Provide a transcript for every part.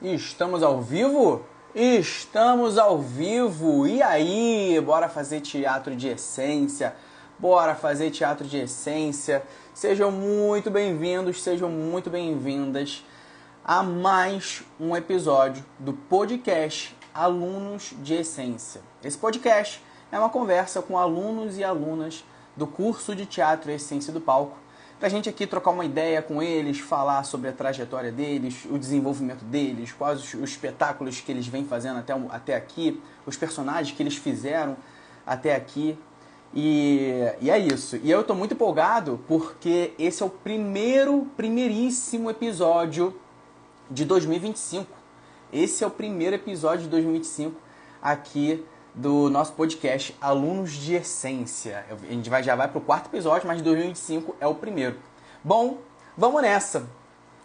Estamos ao vivo? Estamos ao vivo! E aí, bora fazer teatro de essência? Bora fazer teatro de essência! Sejam muito bem-vindos, sejam muito bem-vindas a mais um episódio do podcast Alunos de Essência. Esse podcast é uma conversa com alunos e alunas do curso de Teatro Essência do Palco, pra gente aqui trocar uma ideia com eles, falar sobre a trajetória deles, o desenvolvimento deles, quais os espetáculos que eles vêm fazendo até aqui, os personagens que eles fizeram até aqui. E é isso. E eu tô muito empolgado porque esse é o primeiríssimo episódio de 2025. Esse é o primeiro episódio de 2025 aqui do nosso podcast Alunos de Essência. A gente já vai para o quarto episódio, mas 2025 é o primeiro. Bom, vamos nessa.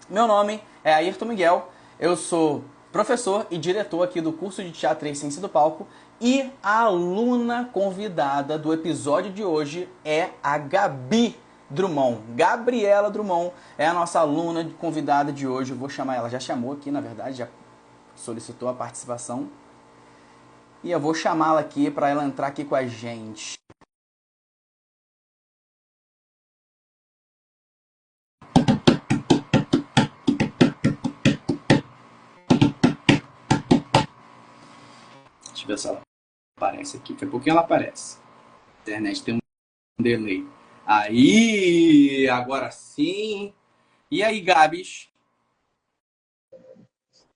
Meu nome é Ayrton Miguel, eu sou professor e diretor aqui do curso de Teatro e Essência do Palco e a aluna convidada do episódio de hoje é a Gabi Drummond. Gabriela Drummond é a nossa aluna convidada de hoje. Eu vou chamar ela, já chamou aqui, na verdade, já solicitou a participação. E eu vou chamá-la aqui para ela entrar aqui com a gente. Deixa eu ver se ela aparece aqui. Daqui a pouquinho ela aparece. A internet tem um delay. Aí, agora sim. E aí, Gabs?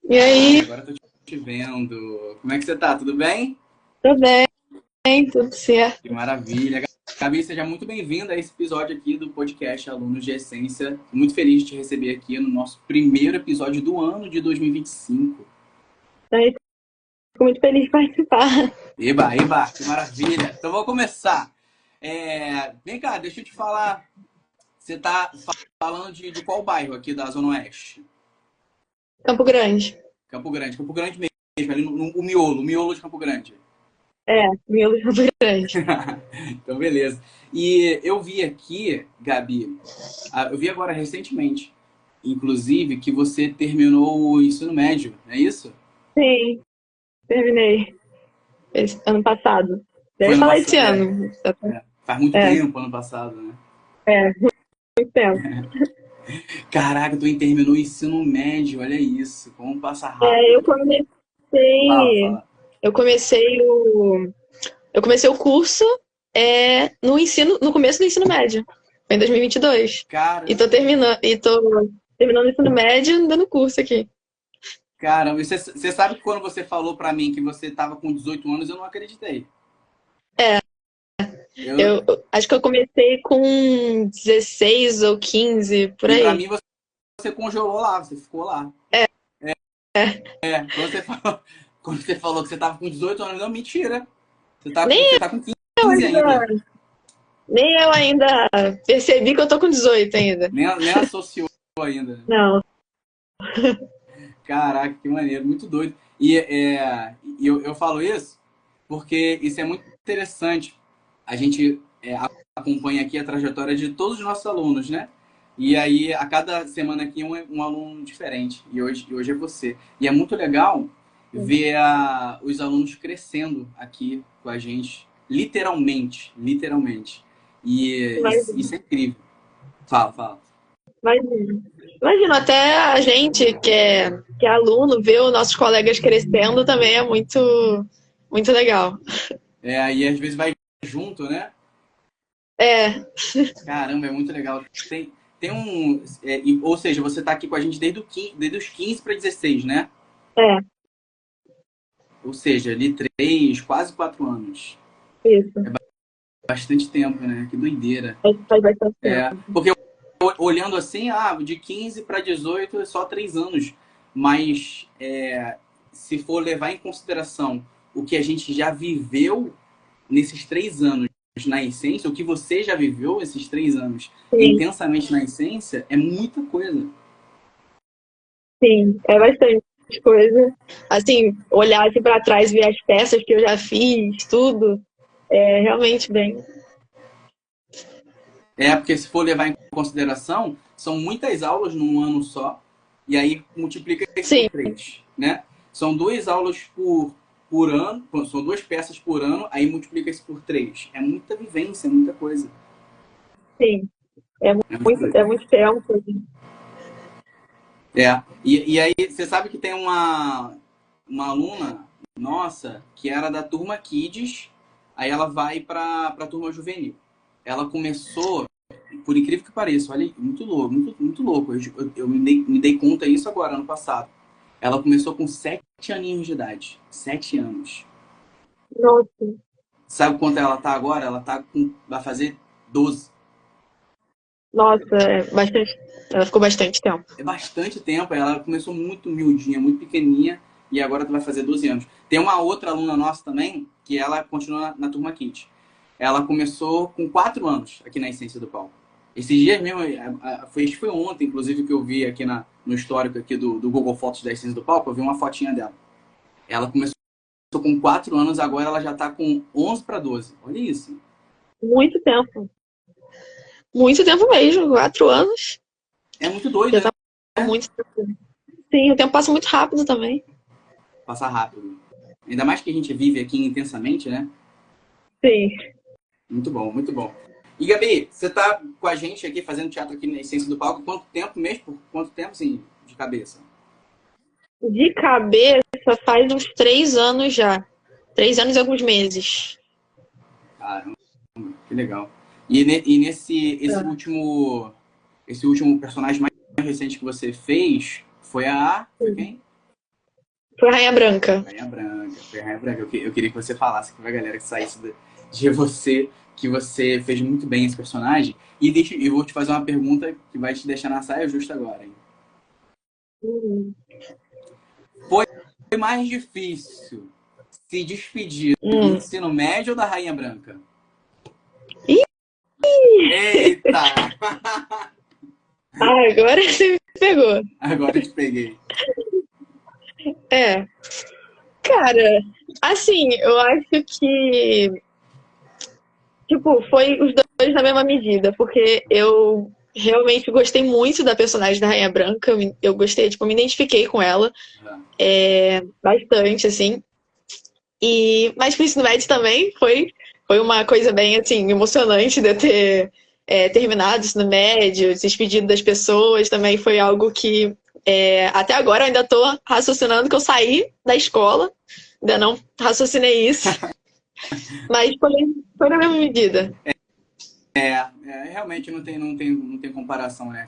E aí? Agora eu tô te vendo. Como é que você tá? Tudo bem? Tudo bem, tudo certo. Que maravilha. Gabi, seja muito bem-vinda a esse episódio aqui do podcast Alunos de Essência. Muito feliz de te receber aqui no nosso primeiro episódio do ano de 2025. Fico muito feliz de participar. Eba, que maravilha. Então vou começar. Vem cá, deixa eu te falar. Você tá falando de qual bairro aqui da Zona Oeste? Campo Grande. Campo Grande mesmo, ali no miolo de Campo Grande. Miolo de Campo Grande. Então, beleza. E eu vi aqui, Gabi, eu vi agora recentemente, inclusive, que você terminou o ensino médio, não é isso? Sim, terminei. Ano passado. Foi Deve ano falar passado, esse ano. Faz muito tempo, ano passado, né? Muito tempo. Caraca, tu terminou o ensino médio, olha isso, como passa Eu rápido. comecei. Fala. Eu comecei o. Eu comecei o curso no começo do ensino médio. Foi em 2022. Cara, E tô terminando o ensino médio dando curso aqui. caramba, você sabe que quando você falou pra mim que você tava com 18 anos, eu não acreditei. Eu acho que eu comecei com 16 ou 15, por E pra aí. mim você congelou lá, você ficou lá. Quando você falou que você tava com 18 anos, não, mentira. Você Nem tá com 15 eu ainda. ainda, nem eu ainda percebi que eu tô com 18 ainda. Nem associou ainda. Não. Caraca, que maneiro, muito doido. E eu falo isso porque isso é muito interessante. A gente acompanha aqui a trajetória de todos os nossos alunos, né? E aí, a cada semana aqui, um aluno diferente. E hoje é você. E é muito legal ver os alunos crescendo aqui com a gente. Literalmente. E isso é incrível. Fala. Imagina, até a gente que é aluno, ver os nossos colegas crescendo também é muito, muito legal. Aí às vezes vai junto, né? É, Caramba, é muito legal. Tem um... ou seja, você tá aqui com a gente desde os 15 para 16, né? é, Ou seja, ali 3, quase 4 anos. isso. Bastante tempo, né? Que doideira. Faz bastante tempo. Porque olhando assim, de 15 para 18 é só 3 anos. Mas se for levar em consideração o que a gente já viveu nesses 3 anos na essência, o que você já viveu esses 3 anos intensamente na essência, é muita coisa. Sim, é bastante coisa. Assim, olhar assim para trás, ver as peças que eu já fiz, tudo, é realmente bem. Porque se for levar em consideração, são muitas aulas num ano só. e aí multiplica isso Sim, por 3, né? São 2 aulas por ano, são 2 peças por ano, aí multiplica isso por 3. É muita vivência, é muita coisa. sim. É É muito é doido. muito tempo. E aí, você sabe que tem uma aluna nossa que era da turma Kids, aí ela vai pra turma juvenil. Ela começou, por incrível que pareça, olha, muito louco, muito louco. Eu me dei conta disso agora, ano passado. Ela começou com 7 aninhos de idade. 7 anos. Nossa, Sabe quanto ela tá agora? Vai fazer 12. nossa, é bastante. Ela ficou bastante tempo. É bastante tempo. Ela começou muito miudinha, muito pequenininha, e agora vai fazer 12 anos. Tem uma outra aluna nossa também, que ela continua na turma Kids. Ela começou com 4 anos aqui na Essência do Palco. Esses dias mesmo, acho que foi ontem, inclusive, que eu vi aqui no histórico aqui do Google Fotos da Essência do Palco, eu vi uma fotinha dela. Ela começou com 4 anos, agora ela já tá com 11 para 12. Olha isso. Muito tempo. Muito tempo mesmo, 4 anos. É muito doido, Já tá né? muito tempo. Sim, o tempo passa muito rápido também. Passar rápido. Ainda mais que a gente vive aqui intensamente, né? Sim. Muito bom, muito bom. E Gabi, você tá com a gente aqui fazendo teatro aqui na Essência do Palco, quanto tempo mesmo? Por quanto tempo, assim, de cabeça? De cabeça faz uns 3 anos já. 3 anos e alguns meses. Caramba, que legal. E nesse esse último personagem mais recente que você fez foi foi quem? Foi Rainha Branca. Rainha Branca. Foi a Rainha Branca. Eu queria que você falasse aqui pra galera que saísse de você, que você fez muito bem esse personagem. Eu vou te fazer uma pergunta que vai te deixar na saia justa agora, hein? Hum. Foi mais difícil se despedir do Hum. ensino médio ou da Rainha Branca? Ih, Eita! agora você me pegou. Agora eu te peguei. É, cara, assim, eu acho que, tipo, foi os dois na mesma medida, porque eu realmente gostei muito da personagem da Rainha Branca, eu gostei, tipo, me identifiquei com ela, bastante, assim, mas pro ensino médio também foi uma coisa bem, assim, emocionante de eu ter terminado o ensino médio, se despedido das pessoas, também foi algo que até agora eu ainda tô raciocinando que eu saí da escola, ainda não raciocinei isso, mas foi na mesma medida. Realmente não tem comparação, né?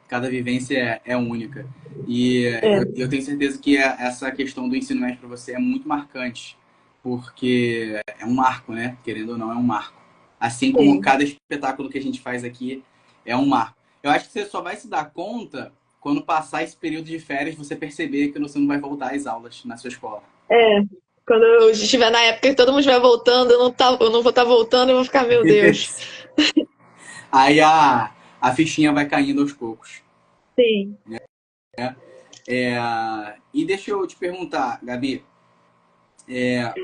Cada vivência é única. E É, eu tenho certeza que essa questão do ensino médio para você é muito marcante, porque é um marco, né? Querendo ou não, é um marco. Assim como sim. cada espetáculo que a gente faz aqui é um marco. Eu acho que você só vai se dar conta quando passar esse período de férias, você perceber que você não vai voltar às aulas na sua escola. É, quando eu estiver na época que todo mundo estiver voltando, eu não vou estar voltando, eu vou ficar, meu Deus. Aí a fichinha vai caindo aos poucos. Sim. É, e deixa eu te perguntar, Gabi,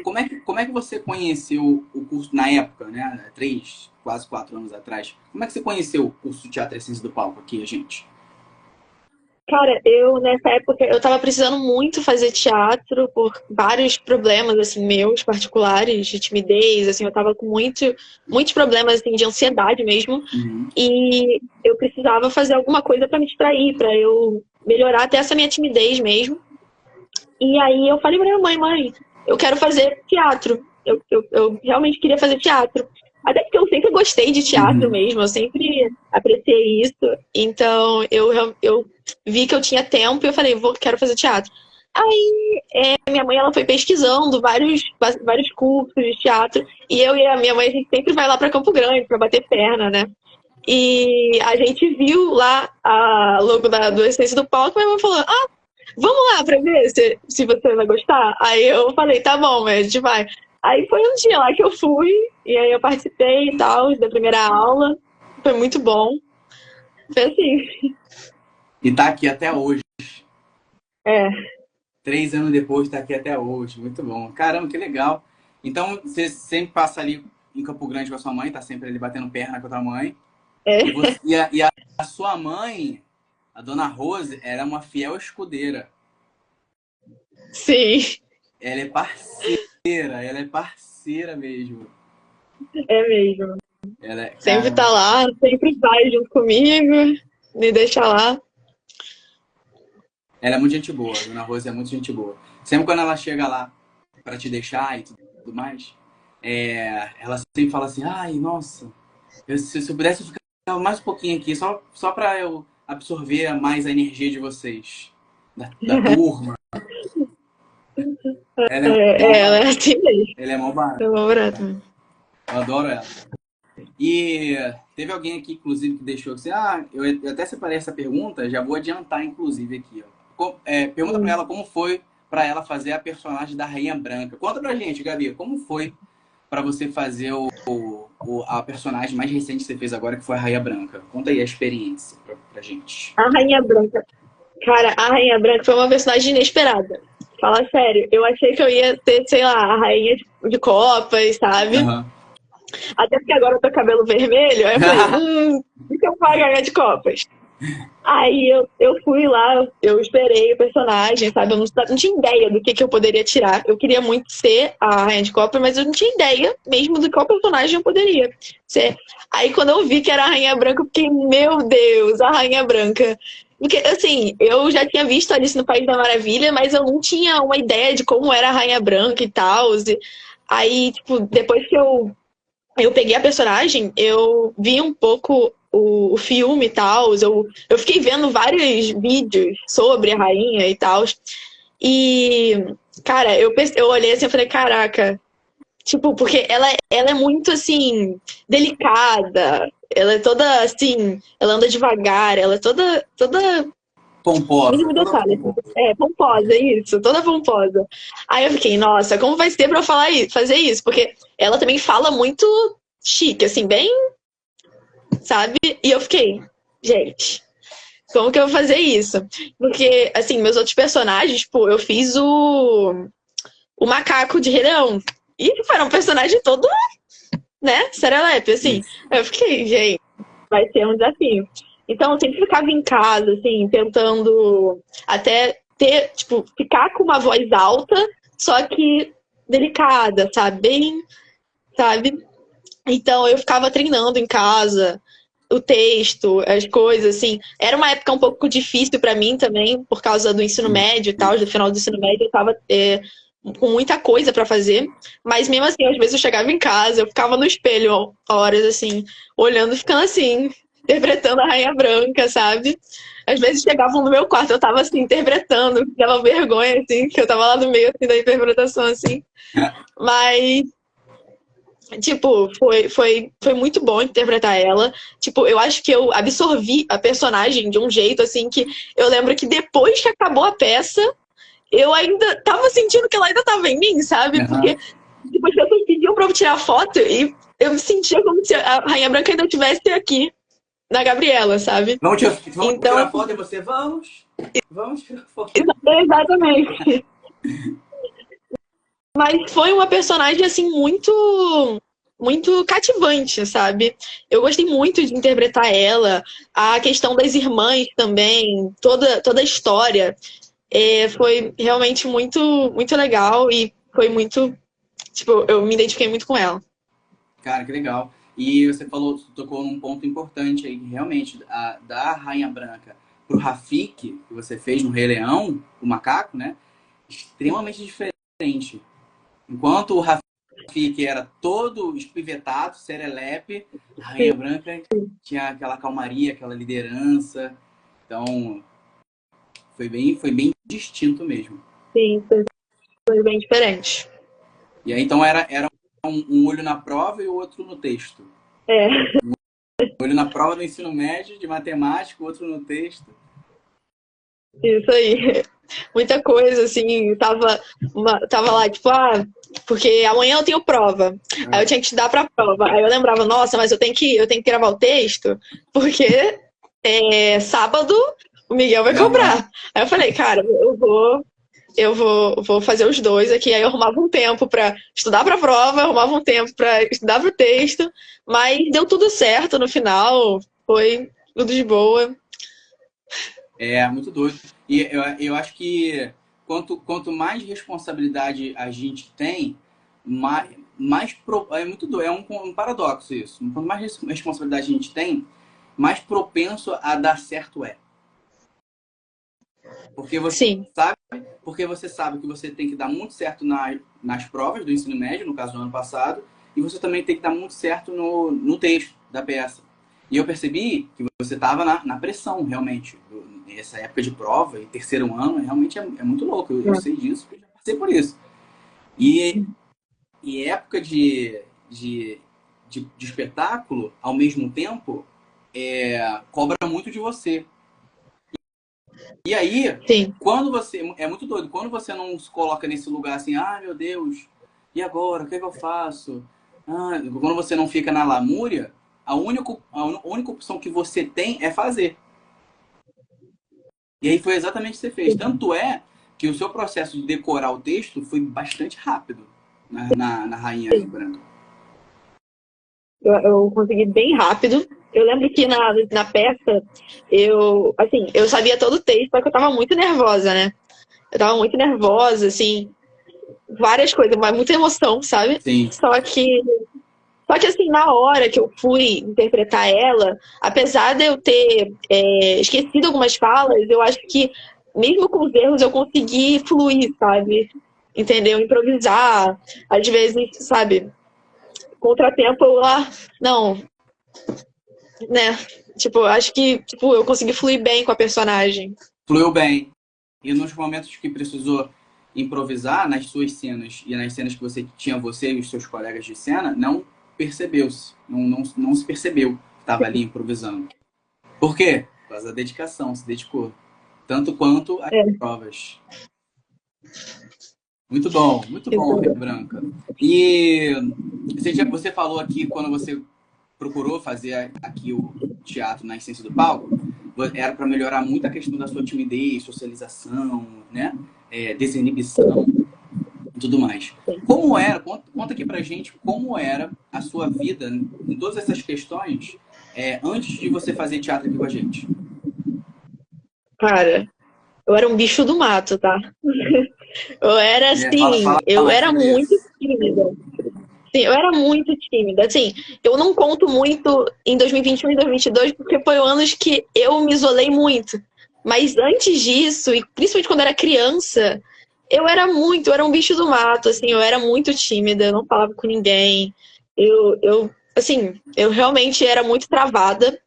como é que você conheceu o curso na época, né? 3, quase 4 anos atrás. Como é que você conheceu o curso de Teatro Essência do Palco aqui, a gente? Cara, eu nessa época eu tava precisando muito fazer teatro por vários problemas assim meus particulares de timidez, assim, eu tava com muitos problemas assim de ansiedade mesmo, Uhum. e eu precisava fazer alguma coisa pra me distrair, pra eu melhorar até essa minha timidez mesmo. E aí eu falei pra minha mãe, eu quero fazer teatro. Eu realmente queria fazer teatro. Até porque eu sempre gostei de teatro Uhum. mesmo, eu sempre apreciei isso. Então eu vi que eu tinha tempo e eu falei, quero fazer teatro. Aí minha mãe ela foi pesquisando vários cursos de teatro. E eu e a minha mãe, a gente sempre vai lá para Campo Grande para bater perna, né? E a gente viu lá a logo do Essência do Palco, e minha mãe falou, vamos lá pra ver se você vai gostar? Aí eu falei, tá bom, mas a gente vai. Aí foi um dia lá que eu fui, e aí eu participei e tal, da primeira aula. Foi muito bom. Foi assim. E tá aqui até hoje. É, 3 anos depois, tá aqui até hoje. Muito bom. Caramba, que legal. Então, você sempre passa ali em Campo Grande com a sua mãe, tá sempre ali batendo perna com a tua mãe. é. E a sua mãe A Dona Rose era uma fiel escudeira. Sim, Ela é parceira mesmo. é mesmo. Ela é, Sempre cara, tá lá, sempre vai junto comigo, me deixa lá. ela é muito gente boa, a Dona Rose é muito gente boa. Sempre quando ela chega lá pra te deixar e tudo mais, ela sempre fala assim, ai, nossa, se eu pudesse ficar mais um pouquinho aqui, só pra eu absorver mais a energia de vocês, da turma. Ela é mó Ela é barata. assim mesmo. Ela é mó barata. É uma barata. Eu adoro ela. E teve alguém aqui, inclusive, que deixou assim, eu até separei essa pergunta, já vou adiantar, inclusive, aqui. Ó. Pergunta pra ela como foi pra ela fazer a personagem da Rainha Branca. Conta pra gente, Gabi, como foi pra você fazer a personagem mais recente que você fez agora, que foi a Rainha Branca. Conta aí a experiência pra gente. A Rainha Branca. Cara, a Rainha Branca foi uma personagem inesperada. Fala sério, eu achei que eu ia ter, sei lá, a Rainha de Copas, sabe? Aham. Até porque agora eu tô com cabelo vermelho, aí eu falei, o que eu vou ganhar de Copas? Aí eu fui lá, eu esperei o personagem, sabe? Eu não tinha ideia do que eu poderia tirar. Eu queria muito ser a Rainha de Copas, mas eu não tinha ideia mesmo do qual personagem eu poderia ser. Aí quando eu vi que era a Rainha Branca, eu fiquei, meu Deus, a Rainha Branca. Porque, assim, eu já tinha visto Alice no País da Maravilha, mas eu não tinha uma ideia de como era a Rainha Branca e tal. Aí, tipo, depois que eu peguei a personagem, eu vi um pouco o filme e tal. Eu fiquei vendo vários vídeos sobre a rainha e tal. E, cara, eu olhei assim e falei, caraca. Tipo, porque ela é muito, assim, delicada. Ela é toda, assim, ela anda devagar. Ela é toda Pomposa, mínimo toda detalhe. pomposa. É, pomposa, isso, toda pomposa. Aí eu fiquei, nossa, como vai ser pra eu fazer isso? Porque ela também fala muito chique, assim, bem, sabe? E eu fiquei, gente, como que eu vou fazer isso? Porque, assim, meus outros personagens, tipo, eu fiz o macaco de Rei Leão. E tipo, era um personagem todo, né, serelepe, assim. Isso. Aí eu fiquei, gente, vai ser um desafio. Então eu sempre ficava em casa, assim, tentando até ter, tipo, ficar com uma voz alta, só que delicada, sabe? Bem, sabe? Então eu ficava treinando em casa, o texto, as coisas, assim. Era uma época um pouco difícil pra mim também, por causa do ensino médio e tal, do final do ensino médio, eu tava com muita coisa pra fazer, mas mesmo assim, às vezes eu chegava em casa, eu ficava no espelho horas, assim, olhando e ficando assim, interpretando a Rainha Branca, sabe? Às vezes chegavam no meu quarto, eu tava assim, interpretando, dava vergonha, assim, que eu tava lá no meio assim, da interpretação, assim. Mas tipo, foi muito bom interpretar ela. Tipo, eu acho que eu absorvi a personagem de um jeito, assim, que eu lembro que depois que acabou a peça, eu ainda tava sentindo que ela ainda tava em mim, sabe? Aham. Porque depois que eu pediam pra eu tirar foto e eu me sentia como se a Rainha Branca ainda estivesse aqui, na Gabriela, sabe? Vamos Então, tirar foto e você? Vamos tirar foto. exatamente. Mas foi uma personagem, assim, muito cativante, sabe? Eu gostei muito de interpretar ela, a questão das irmãs também, toda a história. Foi realmente muito legal e foi muito. Tipo, eu me identifiquei muito com ela. Cara, que legal. E você tocou num ponto importante aí, realmente, da Rainha Branca pro Rafiki, que você fez no Rei Leão, o macaco, né? Extremamente diferente. Enquanto o Rafiki era todo espivetado, serelepe, a Rainha Branca tinha aquela calmaria, aquela liderança. Então, foi bem distinto mesmo. Sim, foi bem diferente. E aí, então, era um olho na prova e o outro no texto. É, Um olho na prova do ensino médio, de matemática, o outro no texto. isso aí. Muita coisa, assim, tava lá, tipo, porque amanhã eu tenho prova. Aí eu tinha que estudar pra prova. Aí eu lembrava, nossa, mas eu tenho que gravar o texto, porque sábado o Miguel vai Aham. cobrar. Aí eu falei, cara, eu vou fazer os dois aqui. Aí eu arrumava um tempo pra estudar pra prova, arrumava um tempo pra estudar pro texto, mas deu tudo certo no final, foi tudo de boa. É muito doido. E eu acho que quanto mais responsabilidade a gente tem, é muito doido. É um paradoxo isso. Quanto mais responsabilidade a gente tem, mais propenso a dar certo é. Porque você Sim, sabe, porque você sabe que você tem que dar muito certo nas provas do ensino médio, no caso do ano passado, e você também tem que dar muito certo no texto da peça. E eu percebi que você estava na pressão, realmente. Essa época de prova e terceiro ano realmente é muito louco. Eu sei disso, porque eu já passei por isso. E, e época de, de espetáculo, ao mesmo tempo, cobra muito de você. E aí, sim. quando você. É muito doido, quando você não se coloca nesse lugar assim, ah, meu Deus, e agora? O que é que eu faço? Ah, quando você não fica na lamúria, a única opção que você tem é fazer. E aí foi exatamente o que você fez. Tanto é que o seu processo de decorar o texto foi bastante rápido na Rainha Branca. Eu consegui bem rápido. Eu lembro que na peça, assim, eu sabia todo o texto, só que eu tava muito nervosa, né? Eu tava muito nervosa, assim, várias coisas, mas muita emoção, sabe? Sim. Só que assim, na hora que eu fui interpretar ela, apesar de eu ter esquecido algumas falas, eu acho que, mesmo com os erros, eu consegui fluir, sabe? Entendeu? Improvisar. Às vezes, sabe? Contratempo, eu lá, não, né? Tipo, acho que tipo, eu consegui fluir bem com a personagem. Fluiu bem. E nos momentos que precisou improvisar, nas suas cenas e nas cenas que você e os seus colegas de cena, não percebeu-se. Não se percebeu que estava ali improvisando. Por quê? Por causa da dedicação, se dedicou. Tanto quanto as É, provas. Muito bom, Rio isso. Branca. E você falou aqui quando você procurou fazer aqui o teatro na essência do palco, era para melhorar muito a questão da sua timidez, socialização, né? Desinibição e tudo mais. Como era, conta aqui pra gente como era a sua vida em todas essas questões antes de você fazer teatro aqui com a gente. Cara, eu era um bicho do mato, tá? Eu era Fala assim, eu mais era sobre muito isso. tímida. Sim, eu era muito tímida. Assim, eu não conto muito em 2021 e 2022 porque foi anos que eu me isolei muito. Mas antes disso, e principalmente quando eu era criança, eu era um bicho do mato, assim, eu era muito tímida, eu não falava com ninguém. Assim, eu realmente era muito travada,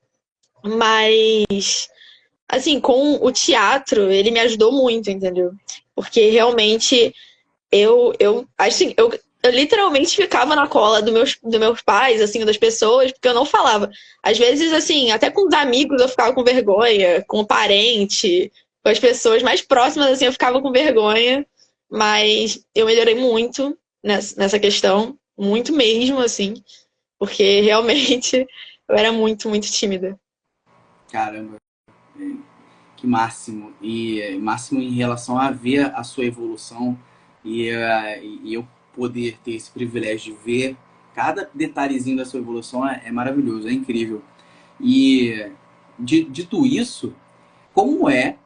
mas, assim, com o teatro, ele me ajudou muito, entendeu? Porque realmente assim, eu literalmente ficava na cola dos meus pais, assim, das pessoas, porque eu não falava. Às vezes, assim, até com os amigos eu ficava com vergonha, com o parente, com as pessoas mais próximas, assim, eu ficava com vergonha. Mas eu melhorei muito nessa questão, muito mesmo, assim, porque realmente eu era muito, muito tímida. Caramba, que máximo. E máximo em relação a ver a sua evolução e eu poder ter esse privilégio de ver cada detalhezinho da sua evolução é maravilhoso, é incrível. E dito isso, como é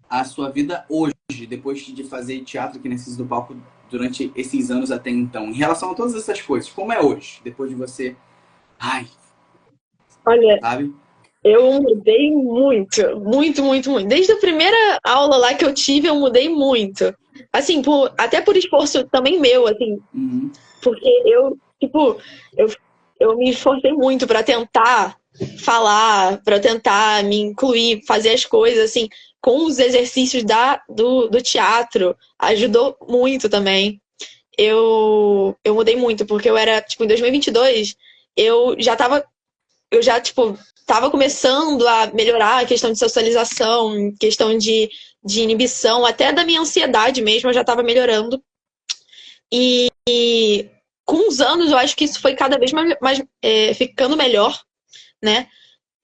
a sua vida hoje, depois de fazer teatro aqui nesses do palco durante esses anos até então, em relação a todas essas coisas? Como é hoje, depois de você, ai, Olha, sabe? eu mudei muito, muito, muito, muito. Desde a primeira aula lá que eu tive, eu mudei muito. Assim, até por esforço também meu, assim, Uhum. porque tipo, eu, eu me esforcei muito para tentar falar, para tentar me incluir, fazer as coisas, assim, com os exercícios do teatro. Ajudou muito também. Eu mudei muito, porque eu era, tipo, em 2022, eu já tava eu já, tipo, tava começando a melhorar a questão de socialização, questão de inibição, até da minha ansiedade mesmo, eu já tava melhorando. E com os anos, eu acho que isso foi cada vez mais ficando melhor, né?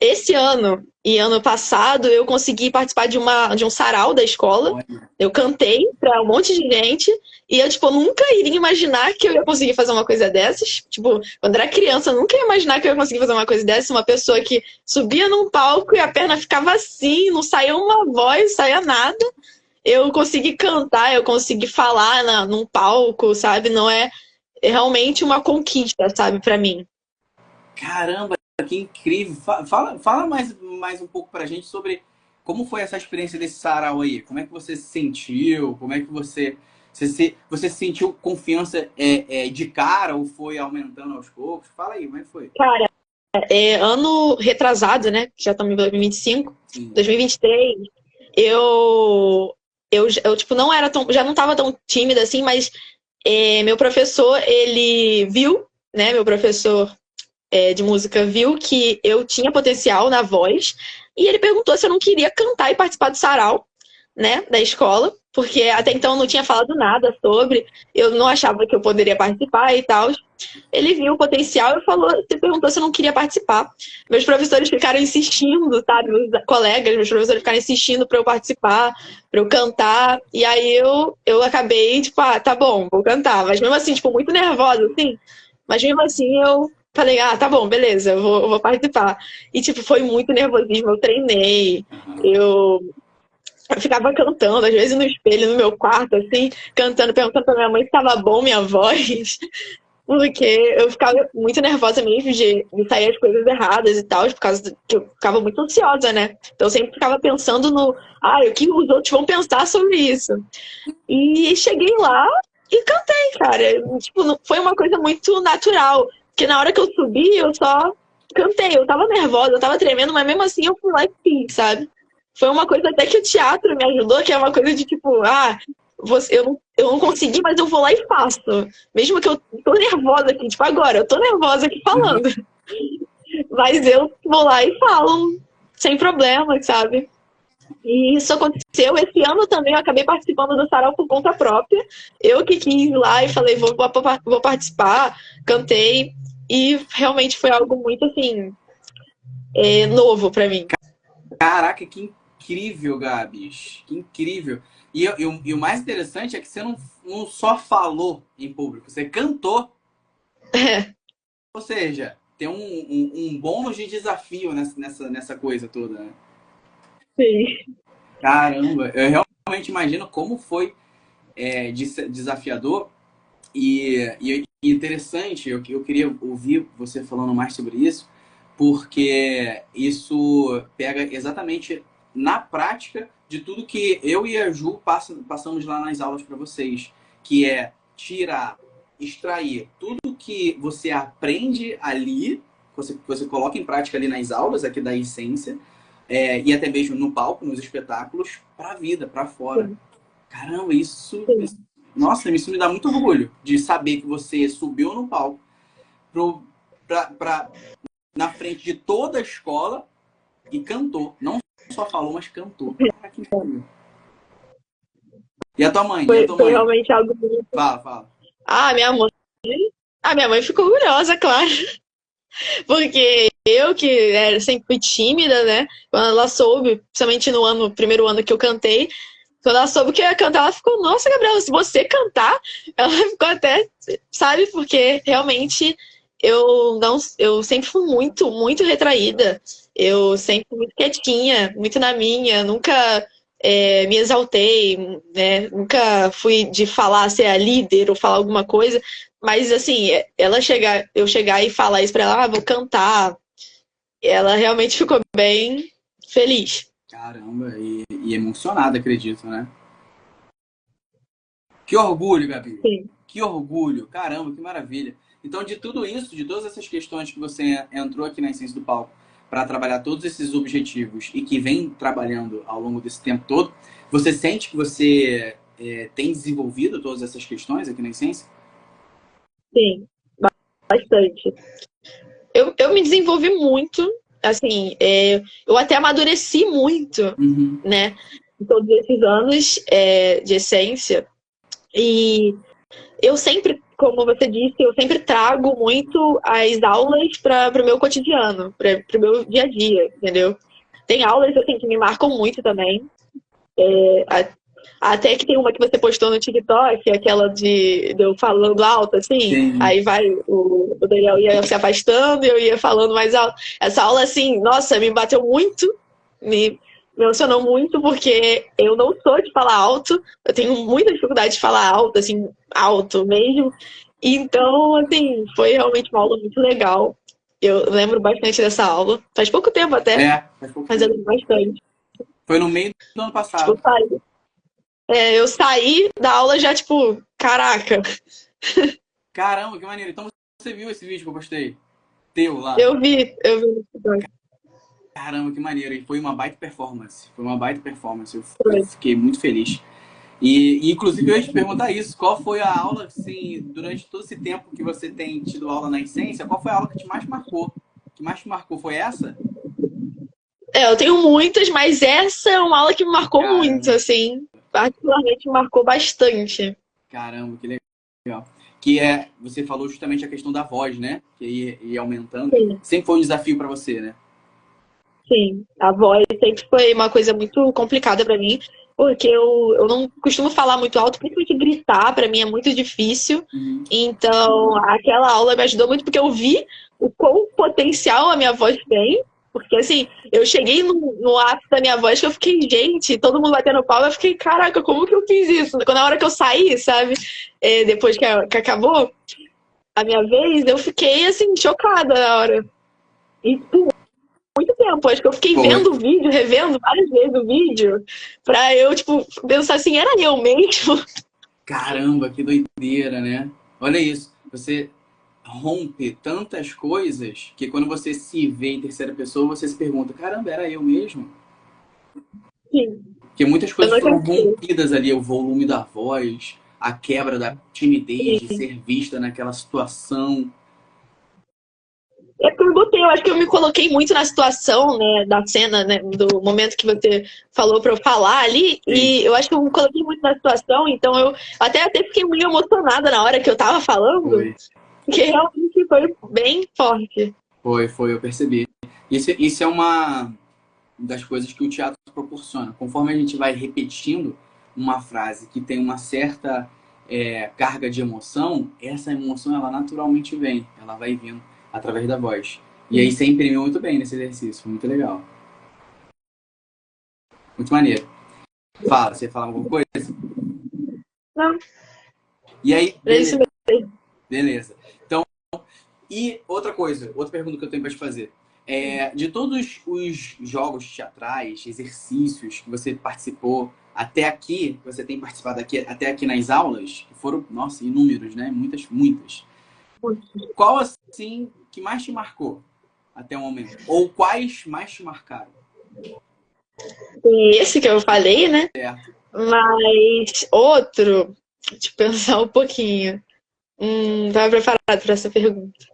Esse ano, E ano passado eu consegui participar de um sarau da escola. Olha, Eu cantei para um monte de gente. E eu, tipo, nunca iria imaginar que eu ia conseguir fazer uma coisa dessas. Tipo, quando era criança, eu nunca ia imaginar que eu ia conseguir fazer uma coisa dessas. Uma pessoa que subia num palco e a perna ficava assim, não saía uma voz, não saía nada. Eu consegui cantar, eu consegui falar num palco, sabe? Não é realmente uma conquista, sabe, para mim. caramba, que incrível. Fala mais um pouco pra gente sobre como foi essa experiência desse sarau aí. Como é que você se sentiu? Como é que você se sentiu confiança de cara ou foi aumentando aos poucos? Fala aí, como é que foi? Cara, ano retrasado, né? Já estamos em 2025, Sim. 2023, eu tipo, não era tão, já não estava tão tímida assim, mas meu professor, ele viu, né? Meu professor de música viu que eu tinha potencial na voz e ele perguntou se eu não queria cantar e participar do sarau, né, da escola, porque até então eu não tinha falado nada sobre, eu não achava que eu poderia participar e tal. Ele viu o potencial e falou, se perguntou se eu não queria participar. Meus professores ficaram insistindo, sabe, meus colegas, meus professores ficaram insistindo para eu participar, para eu cantar, e aí eu acabei, tipo, tá bom, vou cantar, mas mesmo assim, tipo, muito nervosa, assim, mas mesmo assim eu falei, tá bom, beleza, eu vou participar. E, tipo, foi muito nervosismo, eu treinei, eu ficava cantando, às vezes no espelho, no meu quarto, assim, cantando, perguntando pra minha mãe se estava bom minha voz, porque eu ficava muito nervosa mesmo de sair as coisas erradas e tal, por causa que eu ficava muito ansiosa, né? Então eu sempre ficava pensando o que os outros vão pensar sobre isso. E cheguei lá e cantei, cara. Tipo, foi uma coisa muito natural, porque na hora que eu subi, eu só cantei. Eu tava nervosa, eu tava tremendo, mas mesmo assim eu fui lá e fiz, sabe? Foi uma coisa até que o teatro me ajudou, que é uma coisa de tipo, eu não consegui, mas eu vou lá e faço. Mesmo que eu tô nervosa aqui, tipo, agora, eu tô nervosa aqui falando. Mas eu vou lá e falo, sem problema, sabe? E isso aconteceu esse ano também, eu acabei participando do sarau por conta própria. Eu que quis ir lá e falei, vou participar, cantei, e realmente foi algo muito, assim, novo pra mim. Caraca, que incrível, Gabs. Que incrível. E o mais interessante é que você não só falou em público, você cantou. Ou seja, tem um bônus de desafio nessa coisa toda, né? Sim. Caramba, eu realmente imagino como foi desafiador e interessante. Eu queria ouvir você falando mais sobre isso, porque isso pega exatamente na prática de tudo que eu e a Ju passamos lá nas aulas para vocês, que é tirar, extrair tudo que você aprende ali, você coloca em prática ali nas aulas aqui da essência, e até mesmo no palco, nos espetáculos, para a vida, para fora. Sim. Caramba, isso, Sim. nossa, isso me dá muito orgulho de saber que você subiu no palco na frente de toda a escola e cantou. Não só falou, mas cantou. Cara, que incrível. E a tua mãe? E a tua Foi mãe? realmente algo muito... Fala. Minha mãe... minha mãe ficou orgulhosa, claro. Porque eu, que sempre fui tímida, né? Quando ela soube, principalmente no primeiro ano que eu cantei, quando ela soube que eu ia cantar, ela ficou, nossa, Gabriela, se você cantar, ela ficou até, sabe, porque realmente eu sempre fui muito, muito retraída. Eu sempre fui muito quietinha, muito na minha, nunca me exaltei, né? Nunca fui de falar, ser a líder ou falar alguma coisa. Mas assim, eu chegar e falar isso pra ela, vou cantar, ela realmente ficou bem feliz. Caramba, e emocionada, acredito, né? Que orgulho, Gabi. Sim. Que orgulho. Caramba, que maravilha. Então, de tudo isso, de todas essas questões que você entrou aqui na Essência do Palco para trabalhar todos esses objetivos e que vem trabalhando ao longo desse tempo todo, você sente que você tem desenvolvido todas essas questões aqui na Essência? Sim, bastante. Eu me desenvolvi muito, assim, eu até amadureci muito, né, em todos esses anos de essência. E eu sempre, como você disse, eu sempre trago muito as aulas para o meu cotidiano, para o meu dia a dia, entendeu? Tem aulas assim, que me marcam muito também. Até que tem uma que você postou no TikTok, aquela de eu falando alto, assim. Sim. Aí vai, o Daniel ia se afastando e eu ia falando mais alto. Essa aula, assim, nossa, me bateu muito, me emocionou muito, porque eu não sou de falar alto. Eu tenho muita dificuldade de falar alto, assim, alto mesmo. Então, assim, foi realmente uma aula muito legal. Eu lembro bastante dessa aula. Faz pouco tempo até, Faz pouco mas eu tempo. lembro bastante. Foi no meio do ano passado. Tipo, eu saí da aula já, tipo, caraca. Caramba, que maneiro. Então você viu esse vídeo que eu postei? Teu lá? Eu vi. Caramba, que maneiro. E foi uma baita performance. Eu fiquei muito feliz. E inclusive eu ia te perguntar isso. Qual foi a aula, assim, durante todo esse tempo que você tem tido aula na Essência, qual foi a aula que te mais marcou? Que mais te marcou? Foi essa? Eu tenho muitas, mas essa é uma aula que me marcou Caramba. muito, assim. Particularmente me marcou bastante. Caramba, que legal. Você falou justamente a questão da voz, né? Que ia aumentando. Sim. Sempre foi um desafio para você, né? Sim, a voz sempre foi uma coisa muito complicada pra mim, porque eu não costumo falar muito alto, principalmente gritar, pra mim é muito difícil. Então, aquela aula me ajudou muito, porque eu vi o quão potencial a minha voz tem. Porque, assim, eu cheguei no ápice da minha voz que eu fiquei, gente, todo mundo batendo palma, eu fiquei, caraca, como que eu fiz isso? Quando na hora que eu saí, sabe, depois que acabou a minha vez, eu fiquei, assim, chocada na hora. E muito tempo, acho que eu fiquei vendo o vídeo, revendo várias vezes o vídeo, pra eu, tipo, pensar assim, era eu mesmo? Caramba, que doideira, né? Olha isso, você rompe tantas coisas que quando você se vê em terceira pessoa, você se pergunta, caramba, era eu mesmo? Sim. Porque muitas coisas foram rompidas ali, o volume da voz, a quebra da timidez de ser vista naquela situação. É porque eu acho que eu me coloquei muito na situação, né, da cena, né, do momento que você falou pra eu falar ali, Sim. E eu acho que eu me coloquei muito na situação, então eu até fiquei meio emocionada na hora que eu tava falando, porque realmente foi bem forte. Foi, eu percebi. Isso é uma das coisas que o teatro proporciona. Conforme a gente vai repetindo uma frase que tem uma certa carga de emoção, essa emoção ela naturalmente vem, ela vai vindo através da voz. E aí você imprimiu muito bem nesse exercício, foi muito legal. Muito maneiro. Fala, você fala alguma coisa? Não. E aí, beleza. Então, e outra pergunta que eu tenho para te fazer. De todos os jogos teatrais, exercícios que você participou até aqui, que você tem participado até aqui nas aulas, que foram, nossa, inúmeros, né? Muitas. Qual, assim, que mais te marcou até o momento? Ou quais mais te marcaram? Esse que eu falei, né? Certo. Mas outro, deixa eu pensar um pouquinho. Tava preparado para essa pergunta.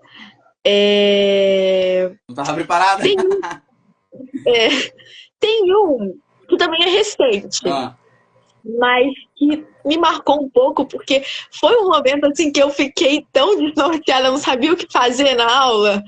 Não tava preparada? Tem um que também é recente. Mas que me marcou um pouco, porque foi um momento assim que eu fiquei tão desnorteada, não sabia o que fazer na aula,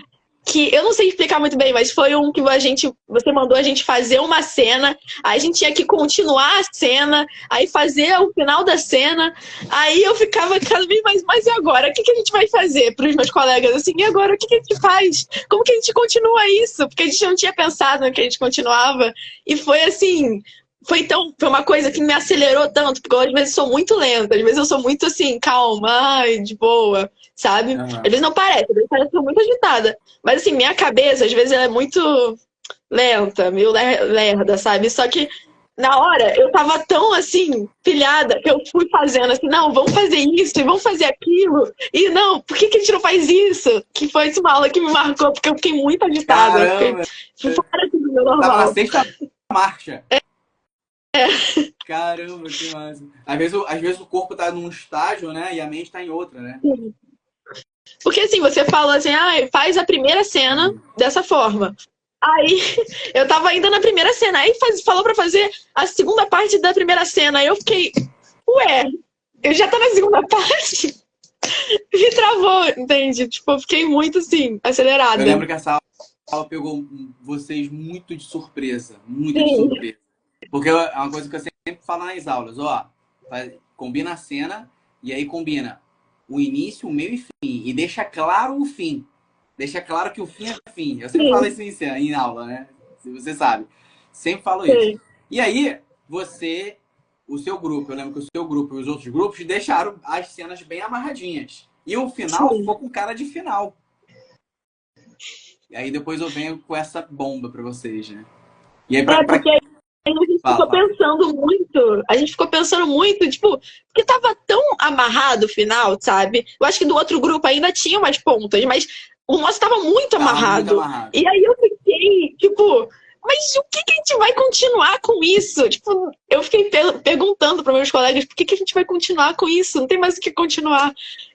que eu não sei explicar muito bem, mas foi um que você mandou a gente fazer uma cena, aí a gente tinha que continuar a cena, aí fazer o final da cena, aí eu ficava cada vez mais, mas e agora? O que a gente vai fazer para os meus colegas? Assim, e agora? O que a gente faz? Como que a gente continua isso? Porque a gente não tinha pensado no que a gente continuava, e foi assim... Foi uma coisa que me acelerou tanto, porque eu, às vezes, sou muito lenta, às vezes eu sou muito assim, calma, de boa, sabe? Às vezes não parece, às vezes parece que eu sou muito agitada. Mas assim, minha cabeça, às vezes, ela é muito lenta, meio lerda, sabe? Só que na hora eu tava tão assim, pilhada, que eu fui fazendo assim, não, vamos fazer isso e vamos fazer aquilo. E não, por que a gente não faz isso? Que foi uma aula que me marcou, porque eu fiquei muito agitada. Caramba! Fui fora assim do meu normal. Tava na sexta marcha. Caramba, que massa. Às vezes o corpo tá num estágio, né? E a mente tá em outra, né? Sim. Porque assim, você fala assim, faz a primeira cena dessa forma. Aí eu tava ainda na primeira cena, aí falou pra fazer a segunda parte da primeira cena. Aí eu fiquei, ué, eu já tô na segunda parte. Me travou, entende? Tipo, eu fiquei muito assim, acelerada. Eu lembro que essa aula pegou vocês muito de surpresa, muito de Sim, surpresa. Porque é uma coisa que eu sempre falo nas aulas, ó, combina a cena e aí combina o início, o meio e fim. E deixa claro o fim. Deixa claro que o fim é fim. Eu sempre falo sim, isso em aula, né? Se você sabe. Sempre falo isso. sim, E aí, o seu grupo, eu lembro que o seu grupo e os outros grupos deixaram as cenas bem amarradinhas. E o final sim. ficou com cara de final. E aí depois eu venho com essa bomba pra vocês, né? E aí, Porque aí a gente Fala, ficou fala. pensando muito. A gente ficou pensando muito, tipo, porque tava tão amarrado o final, sabe? Eu acho que do outro grupo ainda tinha umas pontas, mas o nosso tava muito Tava muito amarrado. amarrado. E aí eu fiquei, tipo, mas o que que a gente vai continuar com isso? Tipo, eu fiquei perguntando para meus colegas por que que a gente vai continuar com isso? Não tem mais o que continuar.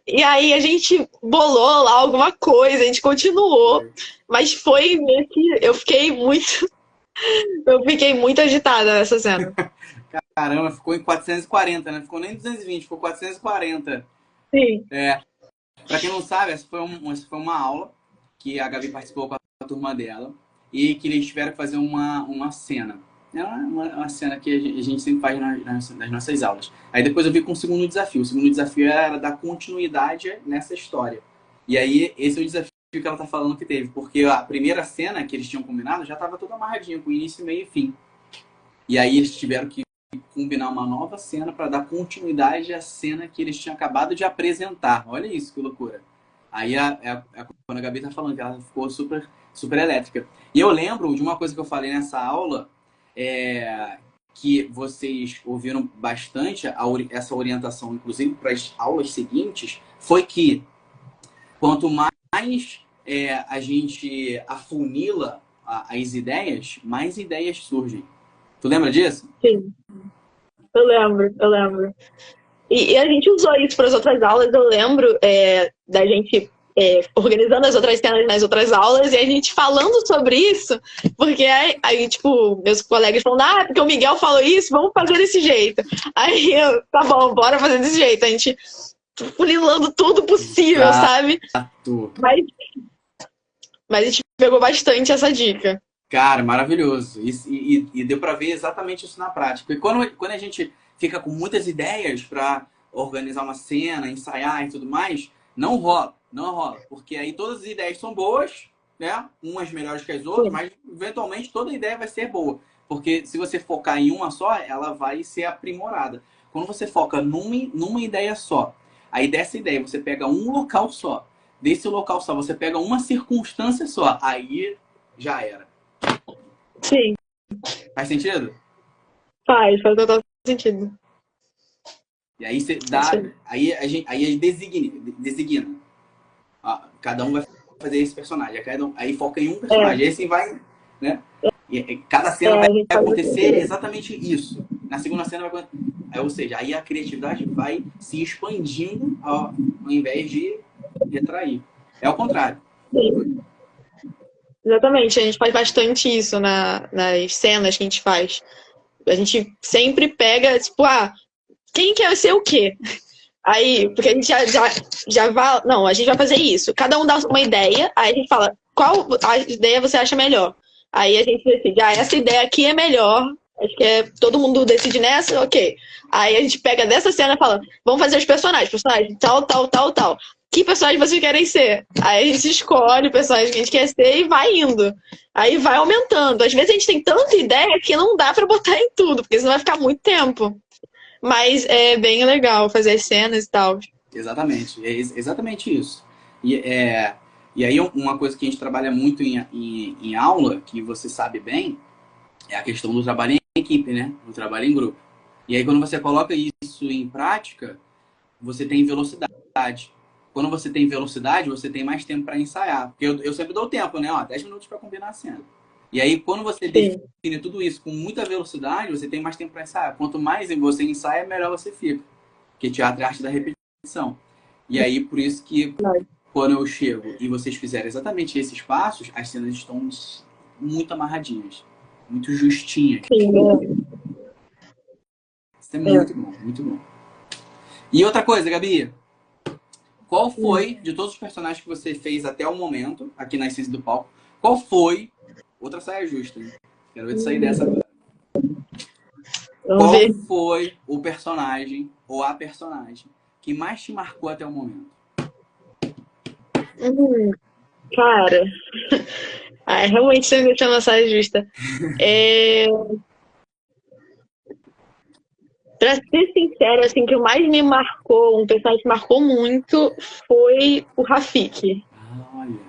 E aí a gente bolou lá alguma coisa, a gente continuou. Mas foi meio que eu fiquei muito agitada nessa cena. Caramba, ficou em 440, né? Ficou nem 220, ficou 440. Sim, É, pra quem não sabe, essa foi uma aula que a Gabi participou com a turma dela e que eles tiveram que fazer uma cena. É uma cena que a gente sempre faz nas nossas aulas. Aí depois eu vi com o segundo desafio. O segundo desafio era dar continuidade nessa história. E aí, esse é o desafio que ela tá falando que teve. Porque a primeira cena que eles tinham combinado já estava toda amarradinha, com início, meio e fim. E aí eles tiveram que combinar uma nova cena para dar continuidade à cena que eles tinham acabado de apresentar. Olha isso, que loucura. Aí quando a Gabi tá falando que ela ficou super, super elétrica. E eu lembro de uma coisa que eu falei nessa aula, que vocês ouviram bastante, essa orientação, inclusive para as aulas seguintes, foi que quanto mais a gente afunila as ideias, mais ideias surgem. Tu lembra disso? sim. Eu lembro, eu lembro. E a gente usou isso para as outras aulas. Eu lembro da gente organizando as outras cenas nas outras aulas e a gente falando sobre isso, porque aí tipo, meus colegas falando, porque o Miguel falou isso, vamos fazer desse jeito. Aí eu, tá bom, bora fazer desse jeito. A gente funilando tudo possível, sabe? Exato. Mas a gente pegou bastante essa dica. Cara, maravilhoso. E deu para ver exatamente isso na prática. E quando a gente fica com muitas ideias para organizar uma cena, ensaiar e tudo mais, não rola, não rola. Porque aí todas as ideias são boas, né? Umas melhores que as outras, mas eventualmente toda ideia vai ser boa. Porque se você focar em uma só, ela vai ser aprimorada. Quando você foca numa ideia só, aí dessa ideia você pega um local só, desse local só você pega uma circunstância só, aí já era. Sim, Faz sentido? faz total sentido. E aí você dá. Aí designa. Cada um vai fazer esse personagem. Aí foca em um personagem. Aí assim vai. Né? E cada cena vai A gente faz acontecer exatamente isso. Na segunda cena vai acontecer. Ou seja, aí a criatividade vai se expandindo ao invés de retrair. É o contrário. Sim. Exatamente, a gente faz bastante isso nas cenas que a gente faz. A gente sempre pega, tipo, quem quer ser o quê? Aí, porque a gente já vai. Não, a gente vai fazer isso. Cada um dá uma ideia, aí a gente fala, qual a ideia você acha melhor? Aí a gente decide, essa ideia aqui é melhor. Acho que todo mundo decide nessa, ok. Aí a gente pega dessa cena e fala, vamos fazer os personagens tal, tal, tal, tal. Que personagem vocês querem ser? Aí a gente escolhe o personagem que a gente quer ser e vai indo. Aí vai aumentando. Às vezes a gente tem tanta ideia que não dá pra botar em tudo, porque senão vai ficar muito tempo. Mas é bem legal fazer as cenas e tal. Exatamente. É exatamente isso. E aí uma coisa que a gente trabalha muito em aula, que você sabe bem, é a questão do trabalho em equipe, né? Do trabalho em grupo. E aí quando você coloca isso em prática, você tem velocidade. Quando você tem velocidade, você tem mais tempo para ensaiar. Porque eu sempre dou tempo, né? 10 minutos para combinar a cena. E aí, quando você define tudo isso com muita velocidade, você tem mais tempo para ensaiar. Quanto mais você ensaia, melhor você fica. Porque teatro é a arte da repetição. E aí, por isso que quando eu chego e vocês fizerem exatamente esses passos, as cenas estão muito amarradinhas. Muito justinhas. Sim, Isso é muito bom, muito bom. E outra coisa, Gabi. Qual foi, de todos os personagens que você fez até o momento, aqui na Essência do Palco, Qual foi... Outra saia justa, hein? Quero ver tu sair dessa agora. Vamos Qual ver. foi o personagem ou a personagem que mais te marcou até o momento? Cara, realmente você me deixou uma saia justa. Pra ser sincero, assim, que o mais me marcou, um personagem que marcou muito, foi o Rafiki. Olha.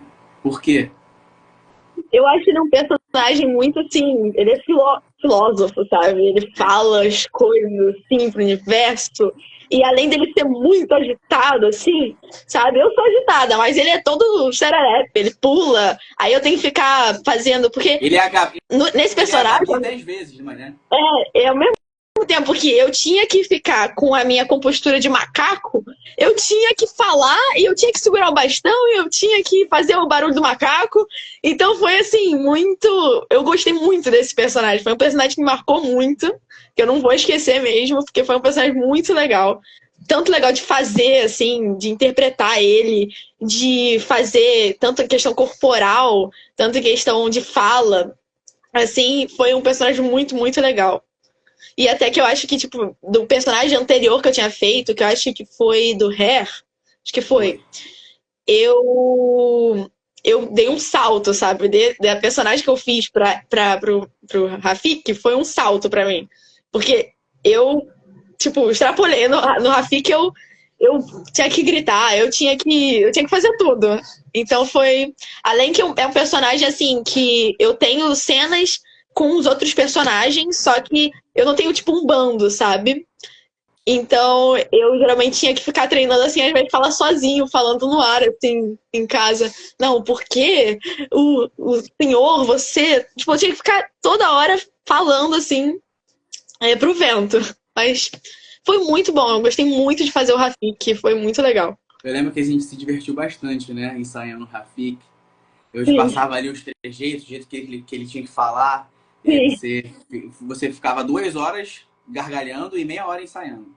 Por quê? Eu acho ele um personagem muito assim, ele é filósofo, sabe? Ele fala as coisas assim pro universo. E além dele ser muito agitado, assim, sabe? Eu sou agitada, mas ele é todo serelepe, ele pula. Aí eu tenho que ficar fazendo, porque Ele é a Gabi, nesse personagem. 10 vezes de manhã. É ao mesmo tempo que eu tinha que ficar com a minha compostura de macaco, eu tinha que falar e eu tinha que segurar o bastão e eu tinha que fazer o barulho do macaco. Então foi assim, muito. Eu gostei muito desse personagem. Foi um personagem que me marcou muito, que eu não vou esquecer mesmo, porque foi um personagem muito legal. Tanto legal de fazer, assim, de interpretar ele, de fazer tanto a questão corporal, tanto a questão de fala. Assim, foi um personagem muito, muito legal. E até que eu acho que, tipo, do personagem anterior que eu tinha feito, que eu acho que foi do Hair, acho que foi, eu dei um salto, sabe? Da personagem que eu fiz pro Rafik, foi um salto pra mim. Porque eu, tipo, extrapolei no Rafik, eu tinha que gritar, eu tinha que fazer tudo. Então foi. Além que é um personagem assim, que eu tenho cenas com os outros personagens, só que eu não tenho, tipo, um bando, sabe? Então, eu geralmente tinha que ficar treinando, assim, às vezes falar sozinho, falando no ar, assim, em casa. Não, porque o senhor, você... Tipo, eu tinha que ficar toda hora falando, assim, pro vento. Mas foi muito bom, eu gostei muito de fazer o Rafik, foi muito legal. Eu lembro que a gente se divertiu bastante, né? Ensaiando o Rafik. Eu te Sim. passava ali os trejeitos, o jeito que ele tinha que falar. E aí você ficava 2 horas gargalhando e meia hora ensaiando.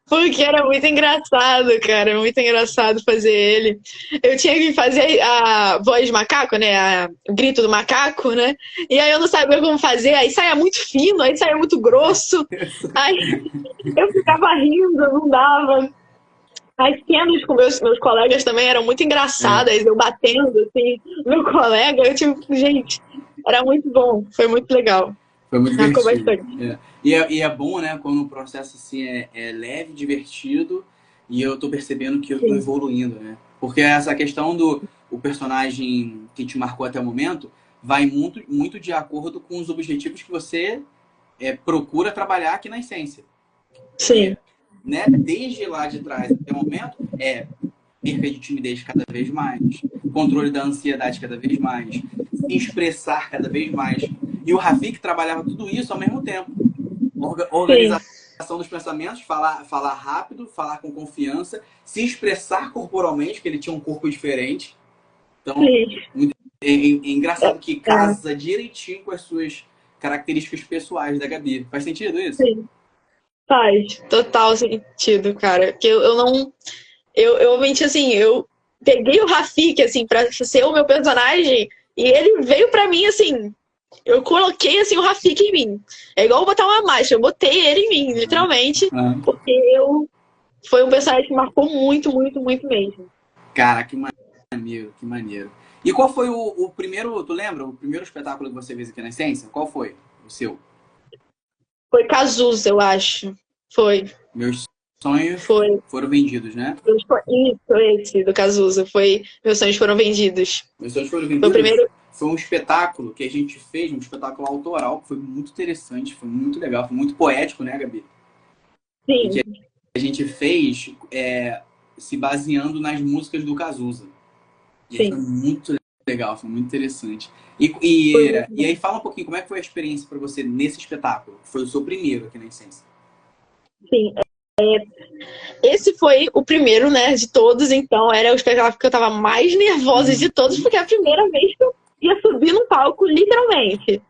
Porque era muito engraçado, cara. Muito engraçado fazer ele. Eu tinha que fazer a voz de macaco, né? O grito do macaco, né? E aí eu não sabia como fazer. Aí saia muito fino, aí saia muito grosso. Aí eu ficava rindo, não dava. As cenas com meus colegas também eram muito engraçadas. Eu batendo, assim, meu colega. Eu tipo, gente, era muito bom. Foi muito legal. Foi muito Marcou divertido. bastante. E é bom, né, quando o processo assim é leve, divertido, e eu tô percebendo que eu tô evoluindo, né? Porque essa questão do o personagem que te marcou até o momento vai muito, muito de acordo com os objetivos que você procura trabalhar aqui na essência. Sim. Né, desde lá de trás até o momento, perca de timidez cada vez mais, controle da ansiedade cada vez mais, se expressar cada vez mais. E o Rafik trabalhava tudo isso ao mesmo tempo. Organização dos pensamentos, falar rápido, falar com confiança, se expressar corporalmente, que ele tinha um corpo diferente. Então, é engraçado que casa direitinho com as suas características pessoais da Gabi. Faz sentido isso? Sim. Faz total sentido, cara. Porque eu não. Eu realmente, assim, eu peguei o Rafik, assim, pra ser o meu personagem, e ele veio pra mim, assim. Eu coloquei, assim, o Rafik em mim. É igual botar uma máscara, eu botei ele em mim, literalmente, porque foi um personagem que marcou muito, muito, muito mesmo. Cara, que maneiro, que maneiro. E qual foi o primeiro, tu lembra? O primeiro espetáculo que você fez aqui na Essência? Qual foi o seu? Foi Cazuza, eu acho. Foi. Meus sonhos foram vendidos, né? Isso, esse do Cazuza. Meus sonhos foram vendidos. Meus sonhos foram vendidos. Foi o primeiro. Foi um espetáculo que a gente fez, um espetáculo autoral, que foi muito interessante, foi muito legal, foi muito poético, né, Gabi? Sim. E que a gente fez se baseando nas músicas do Cazuza. E foi muito legal, foi muito interessante. E aí fala um pouquinho, como é que foi a experiência para você nesse espetáculo? Foi o seu primeiro aqui na Essência. Sim. Esse foi o primeiro, né, de todos, então era o espetáculo que eu tava mais nervosa de todos, porque é a primeira vez que eu ia subir no palco, literalmente.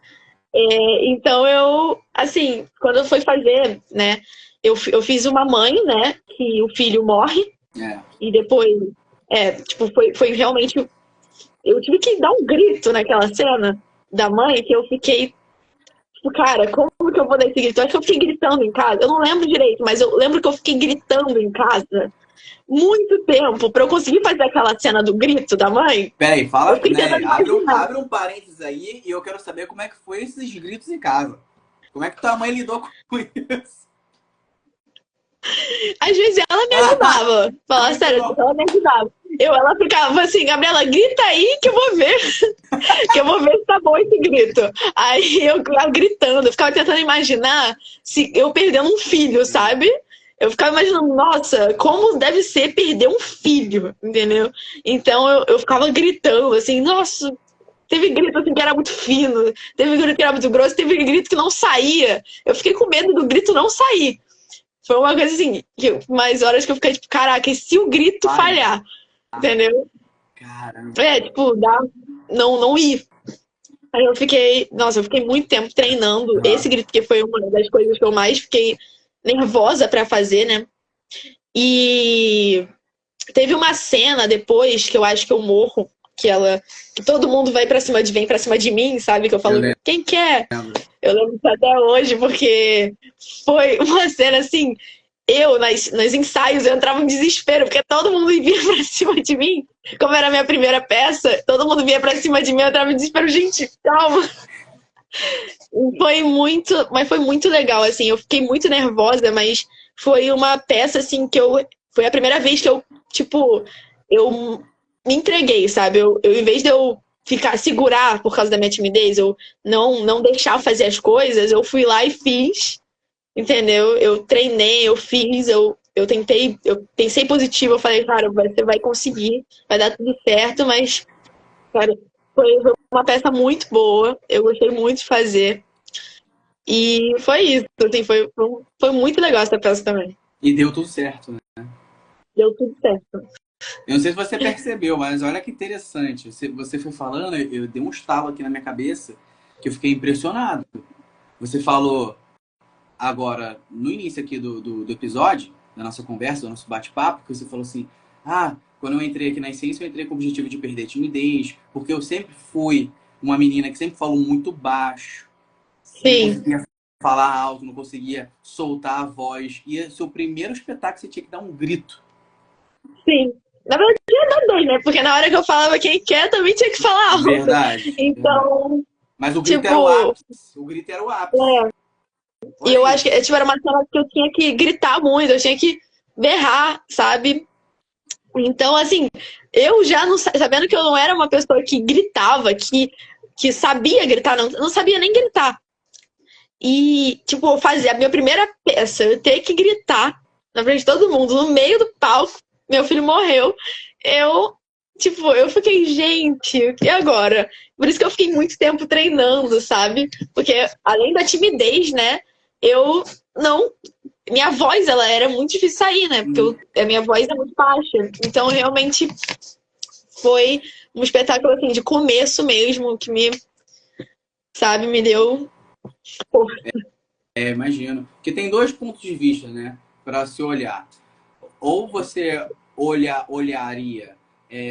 Então eu, assim, quando eu fui fazer, né, eu fiz uma mãe, né, que o filho morre, e depois, tipo, foi realmente eu tive que dar um grito naquela cena da mãe que eu fiquei, tipo, cara, como que eu vou dar esse grito? Eu acho que eu fiquei gritando em casa. Eu não lembro direito, mas eu lembro que eu fiquei gritando em casa muito tempo pra eu conseguir fazer aquela cena do grito da mãe. Peraí, Eu fala, fiquei né? tentando imaginar. Abre um parênteses aí e eu quero saber como é que foi esses gritos em casa. Como é que tua mãe lidou com isso? Às vezes ela me ajudava. Falar Muito sério, bom. ela me ajudava. Ela ficava assim, Gabriela, grita aí que eu vou ver. Que eu vou ver se tá bom esse grito. Aí eu ficava gritando, eu ficava tentando imaginar se eu perdendo um filho, sabe? Eu ficava imaginando, nossa, como deve ser perder um filho, entendeu? Então eu ficava gritando, assim, nossa, teve grito assim que era muito fino, teve grito que era muito grosso, teve grito que não saía. Eu fiquei com medo do grito não sair. Foi uma coisa assim, mais horas que eu fiquei tipo, caraca, e se o grito Falha. falhar? Entendeu? Caramba. Tipo, não ir. Aí eu fiquei, nossa, eu fiquei muito tempo treinando esse Uhum. grito, que foi uma das coisas que eu mais fiquei nervosa pra fazer, né? E teve uma cena depois que eu acho que eu morro, que todo mundo vem pra cima de mim, sabe? Que eu Eu falo, lembro. quem quer? Eu lembro isso até hoje, porque foi uma cena assim, nos ensaios, eu entrava em desespero, porque todo mundo vinha pra cima de mim. Como era a minha primeira peça, todo mundo vinha pra cima de mim, eu entrava em desespero, gente, calma. Mas foi muito legal, assim, eu fiquei muito nervosa, mas foi uma peça, assim, foi a primeira vez que eu, tipo, eu me entreguei, sabe? Em vez de eu segurar por causa da minha timidez, eu não deixar fazer as coisas, eu fui lá e fiz, entendeu? Eu treinei, eu fiz, eu pensei positivo, eu falei, cara, você vai conseguir, vai dar tudo certo, mas, cara, foi uma peça muito boa, eu gostei muito de fazer. E foi isso, assim, foi muito legal essa peça também. E deu tudo certo, né? Deu tudo certo. Eu não sei se você percebeu, mas olha que interessante. Você foi falando, eu dei um estalo aqui na minha cabeça que eu fiquei impressionado. Você falou agora, no início aqui do episódio, da nossa conversa, do nosso bate-papo, que você falou assim, quando eu entrei aqui na Essência, eu entrei com o objetivo de perder a timidez, porque eu sempre fui uma menina que sempre falou muito baixo, não Sim, conseguia falar alto, não conseguia soltar a voz. E o seu primeiro espetáculo você tinha que dar um grito. sim. Na verdade, tinha das dois, né? Porque na hora que eu falava quem quer, também tinha que falar alto. Verdade, verdade. Então, Mas o grito era o tipo, ápice. O grito era o ápice. é, e Olha eu acho que isso. tipo, era uma cena que eu tinha que gritar muito, eu tinha que berrar, sabe? Então, assim, eu já não sabendo que eu não era uma pessoa que gritava, que sabia gritar, não sabia nem gritar. E, tipo, fazer a minha primeira peça, eu ter que gritar na frente de todo mundo, no meio do palco, meu filho morreu. Eu, tipo, eu fiquei, gente, e agora? Por isso que eu fiquei muito tempo treinando, sabe? Porque além da timidez, né, eu não. Minha voz, ela era muito difícil sair, né? Porque a minha voz é muito baixa. Então, realmente, foi um espetáculo, assim, de começo mesmo, que sabe, me deu força. Imagino. Porque tem dois pontos de vista, né? Para se olhar. Ou você olharia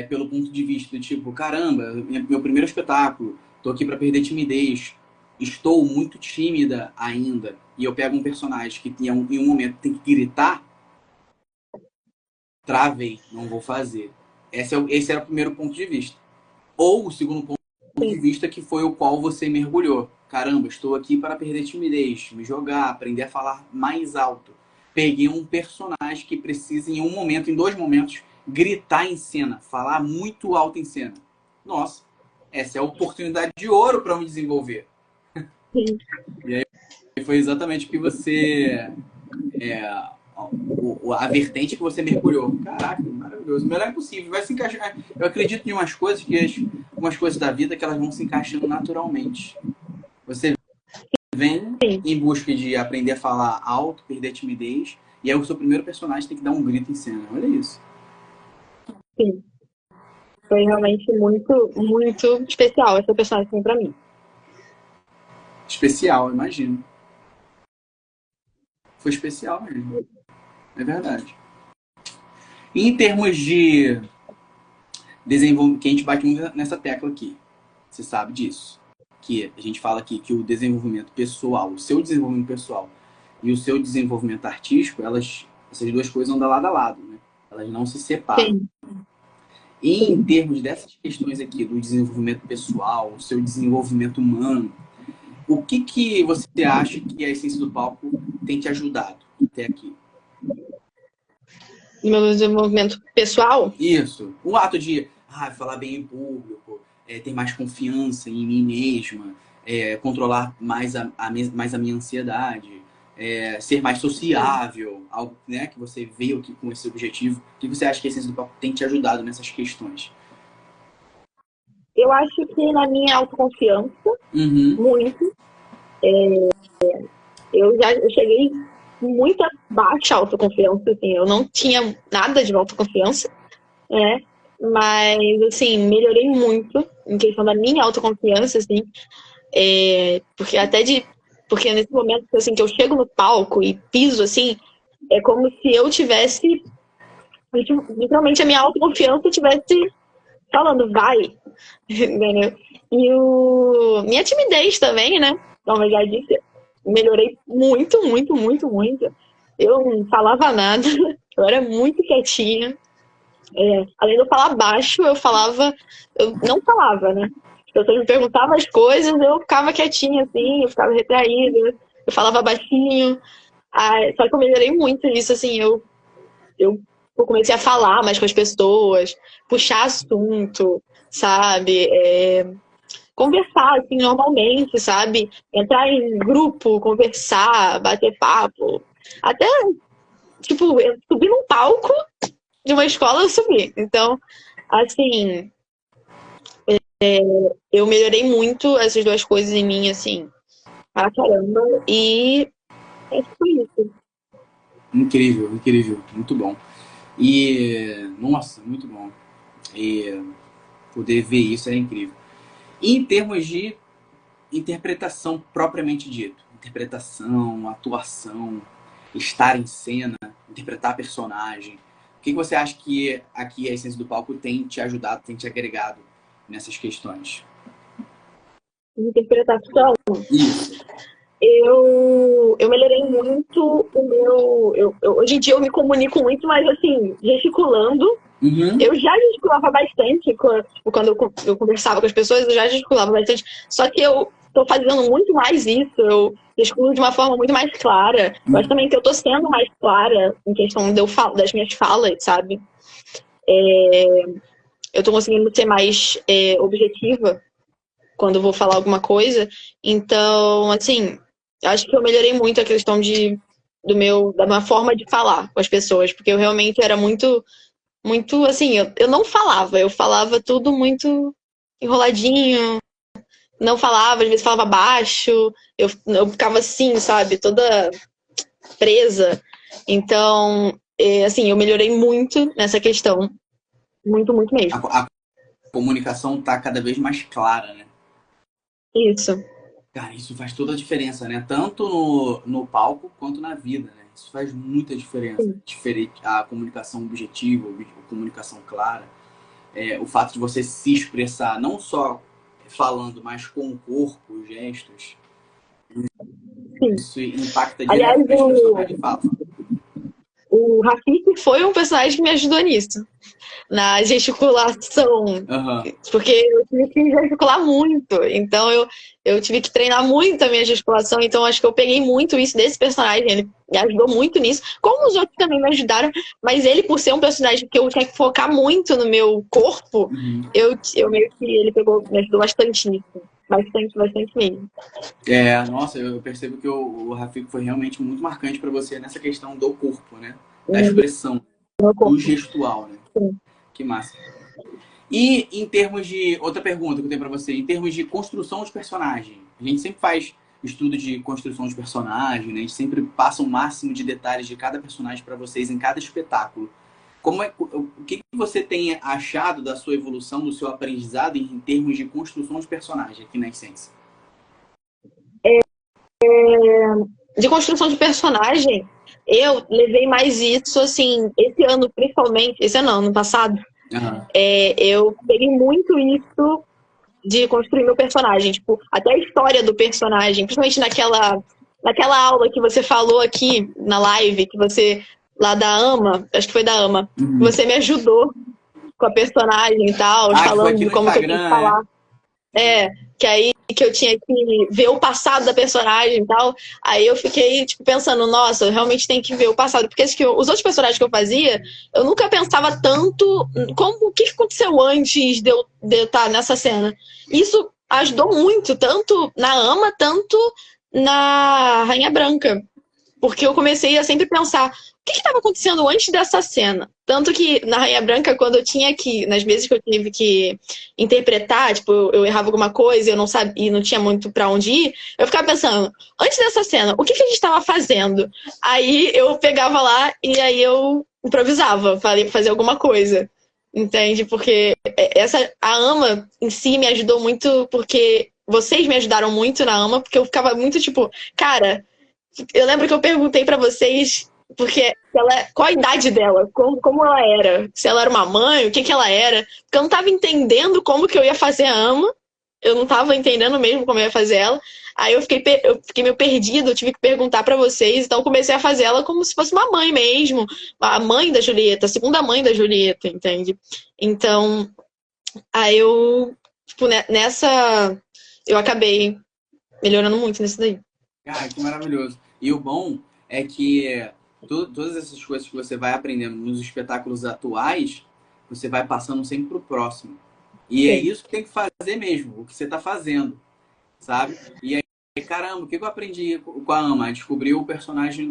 pelo ponto de vista do tipo, caramba, meu primeiro espetáculo, tô aqui para perder timidez, estou muito tímida ainda, e eu pego um personagem que em um momento tem que gritar, travei, não vou fazer. Esse era o primeiro ponto de vista. Ou o segundo ponto de vista que foi o qual você mergulhou. Caramba, estou aqui para perder timidez, me jogar, aprender a falar mais alto. Peguei um personagem que precisa, em um momento, em dois momentos, gritar em cena, falar muito alto em cena. Nossa, essa é a oportunidade de ouro para me desenvolver. Sim. E aí foi exatamente o que você. A vertente que você mergulhou. Caraca, maravilhoso. O melhor é possível. Vai se encaixar. Eu acredito em umas coisas umas coisas da vida que elas vão se encaixando naturalmente. Você vem Sim. em busca de aprender a falar alto, perder a timidez, e aí o seu primeiro personagem tem que dar um grito em cena. Olha isso. Sim. Foi realmente muito, muito especial essa personagem pra mim. Especial, imagino. Foi especial mesmo. É verdade. E em termos que a gente bate muito nessa tecla aqui. Você sabe disso. Que a gente fala aqui que o desenvolvimento pessoal, o seu desenvolvimento pessoal e o seu desenvolvimento artístico, essas duas coisas andam lado a lado, né? Elas não se separam. Sim. E em termos dessas questões aqui, do desenvolvimento pessoal, o seu desenvolvimento humano, o que você acha que a Essência do Palco tem te ajudado até aqui? No meu desenvolvimento pessoal? Isso. O ato de falar bem em público, ter mais confiança em mim mesma, controlar mais mais a minha ansiedade, ser mais sociável, algo, né, que você veio aqui com esse objetivo. O que você acha que a Essência do Palco tem te ajudado nessas questões? Eu acho que na minha autoconfiança, muito. Eu cheguei com muita baixa autoconfiança, assim. Eu não tinha nada de autoconfiança, né? Mas, assim, melhorei muito em questão da minha autoconfiança, assim. Porque nesse momento, assim, que eu chego no palco e piso, assim, é como se eu tivesse, literalmente, a minha autoconfiança tivesse falando, vai, entendeu? E minha timidez também, né? Como eu já disse, melhorei muito, muito, muito, muito. Eu não falava nada, eu era muito quietinha. Além de eu falar baixo, eu não falava, né? As pessoas me perguntavam as coisas, eu ficava quietinha, assim, eu ficava retraída, eu falava baixinho. Só que eu melhorei muito nisso, assim, eu comecei a falar mais com as pessoas, puxar assunto, sabe? Conversar, assim, normalmente, sabe? Entrar em grupo, conversar, bater papo. Até, tipo, eu subi num palco de uma escola, eu subi. Então, assim, eu melhorei muito essas duas coisas em mim, assim, para caramba. E é tipo isso. Incrível, incrível. Muito bom. E, nossa, muito bom. E poder ver isso é incrível. E em termos de interpretação propriamente dito, interpretação, atuação, estar em cena, interpretar personagem, o que você acha que aqui a Essência do Palco tem te ajudado, tem te agregado nessas questões? Interpretação. Isso. Eu melhorei muito o meu. Hoje em dia eu me comunico muito, mas assim, gesticulando. Eu já gesticulava bastante quando eu conversava com as pessoas, eu já gesticulava bastante. Só que eu tô fazendo muito mais isso, eu gesticulo de uma forma muito mais clara. Eu acho também que eu tô sendo mais clara em questão das minhas falas, sabe? Eu tô conseguindo ser mais objetiva quando eu vou falar alguma coisa. Então, assim, acho que eu melhorei muito a questão da minha forma de falar com as pessoas, porque eu realmente era muito assim, eu não falava, eu falava tudo muito enroladinho, não falava, às vezes falava baixo, eu ficava assim, sabe, toda presa. Então, assim, eu melhorei muito nessa questão. Muito, muito mesmo. A comunicação tá cada vez mais clara, né? Isso. Cara, isso faz toda a diferença, né? Tanto no palco quanto na vida, né? Isso faz muita diferença. Diferente, a comunicação objetiva, a comunicação clara. O fato de você se expressar não só falando, mas com o corpo, gestos. Sim. Isso impacta Aliás, diretamente no seu lugar de fala. O Rafiki foi um personagem que me ajudou nisso. Na gesticulação. Porque eu tive que gesticular muito. Então eu tive que treinar muito a minha gesticulação. Então acho que eu peguei muito isso desse personagem. Ele me ajudou muito nisso. Como os outros também me ajudaram. Mas ele, por ser um personagem que eu tinha que focar muito no meu corpo, eu meio que ele me ajudou bastante nisso. Bastante, bastante mesmo. Nossa, eu percebo que o Rafik foi realmente muito marcante para você nessa questão do corpo, né? Da expressão, do gestual, né? Sim. Que massa. E em termos de... Outra pergunta que eu tenho para você. Em termos de construção de personagem. A gente sempre faz estudo de construção de personagem, né? A gente sempre passa o máximo de detalhes de cada personagem para vocês em cada espetáculo. O que você tem achado da sua evolução, do seu aprendizado em termos de construção de personagem aqui na Essência? De construção de personagem, eu levei mais isso, assim, esse ano, principalmente, esse ano, ano passado, Aham. Eu peguei muito isso de construir meu personagem. Tipo, até a história do personagem, principalmente naquela aula que você falou aqui na live, que você, lá da Ama, acho que foi da Ama, Uhum. você me ajudou com a personagem e tal, Ah, que foi falando aqui de no como que eu tinha que Instagram, é? falar. Que aí que eu tinha que ver o passado da personagem e tal. Aí eu fiquei, tipo, pensando, nossa, eu realmente tenho que ver o passado. Porque os outros personagens que eu fazia, eu nunca pensava tanto como o que aconteceu antes de eu estar nessa cena. Isso ajudou muito, tanto na Ama, tanto na Rainha Branca. Porque eu comecei a sempre pensar o que estava acontecendo antes dessa cena. Tanto que na Rainha Branca, quando eu tinha que, nas vezes que eu tive que interpretar, tipo, eu errava alguma coisa e eu não sabia, e não tinha muito pra onde ir, eu ficava pensando, antes dessa cena, o que a gente estava fazendo? Aí eu pegava lá e aí eu improvisava, fazia alguma coisa. Entende? Porque a AMA em si me ajudou muito, porque vocês me ajudaram muito na AMA, porque eu ficava muito tipo, cara, eu lembro que eu perguntei pra vocês porque qual a idade dela, como ela era, se ela era uma mãe, o que ela era, porque eu não tava entendendo como que eu ia fazer a Ama, eu não tava entendendo mesmo como eu ia fazer ela. Aí eu fiquei meio perdido, eu tive que perguntar pra vocês, então eu comecei a fazer ela como se fosse uma mãe mesmo, a mãe da Julieta, a segunda mãe da Julieta, entende? Então, aí eu, tipo, nessa, eu acabei melhorando muito nisso daí. Cara, que maravilhoso. E o bom é que todas essas coisas que você vai aprendendo nos espetáculos atuais, você vai passando sempre pro próximo. E é Sim, isso que tem que fazer mesmo, o que você tá fazendo, sabe? E aí, caramba, o que eu aprendi com a Ama? Descobrir o personagem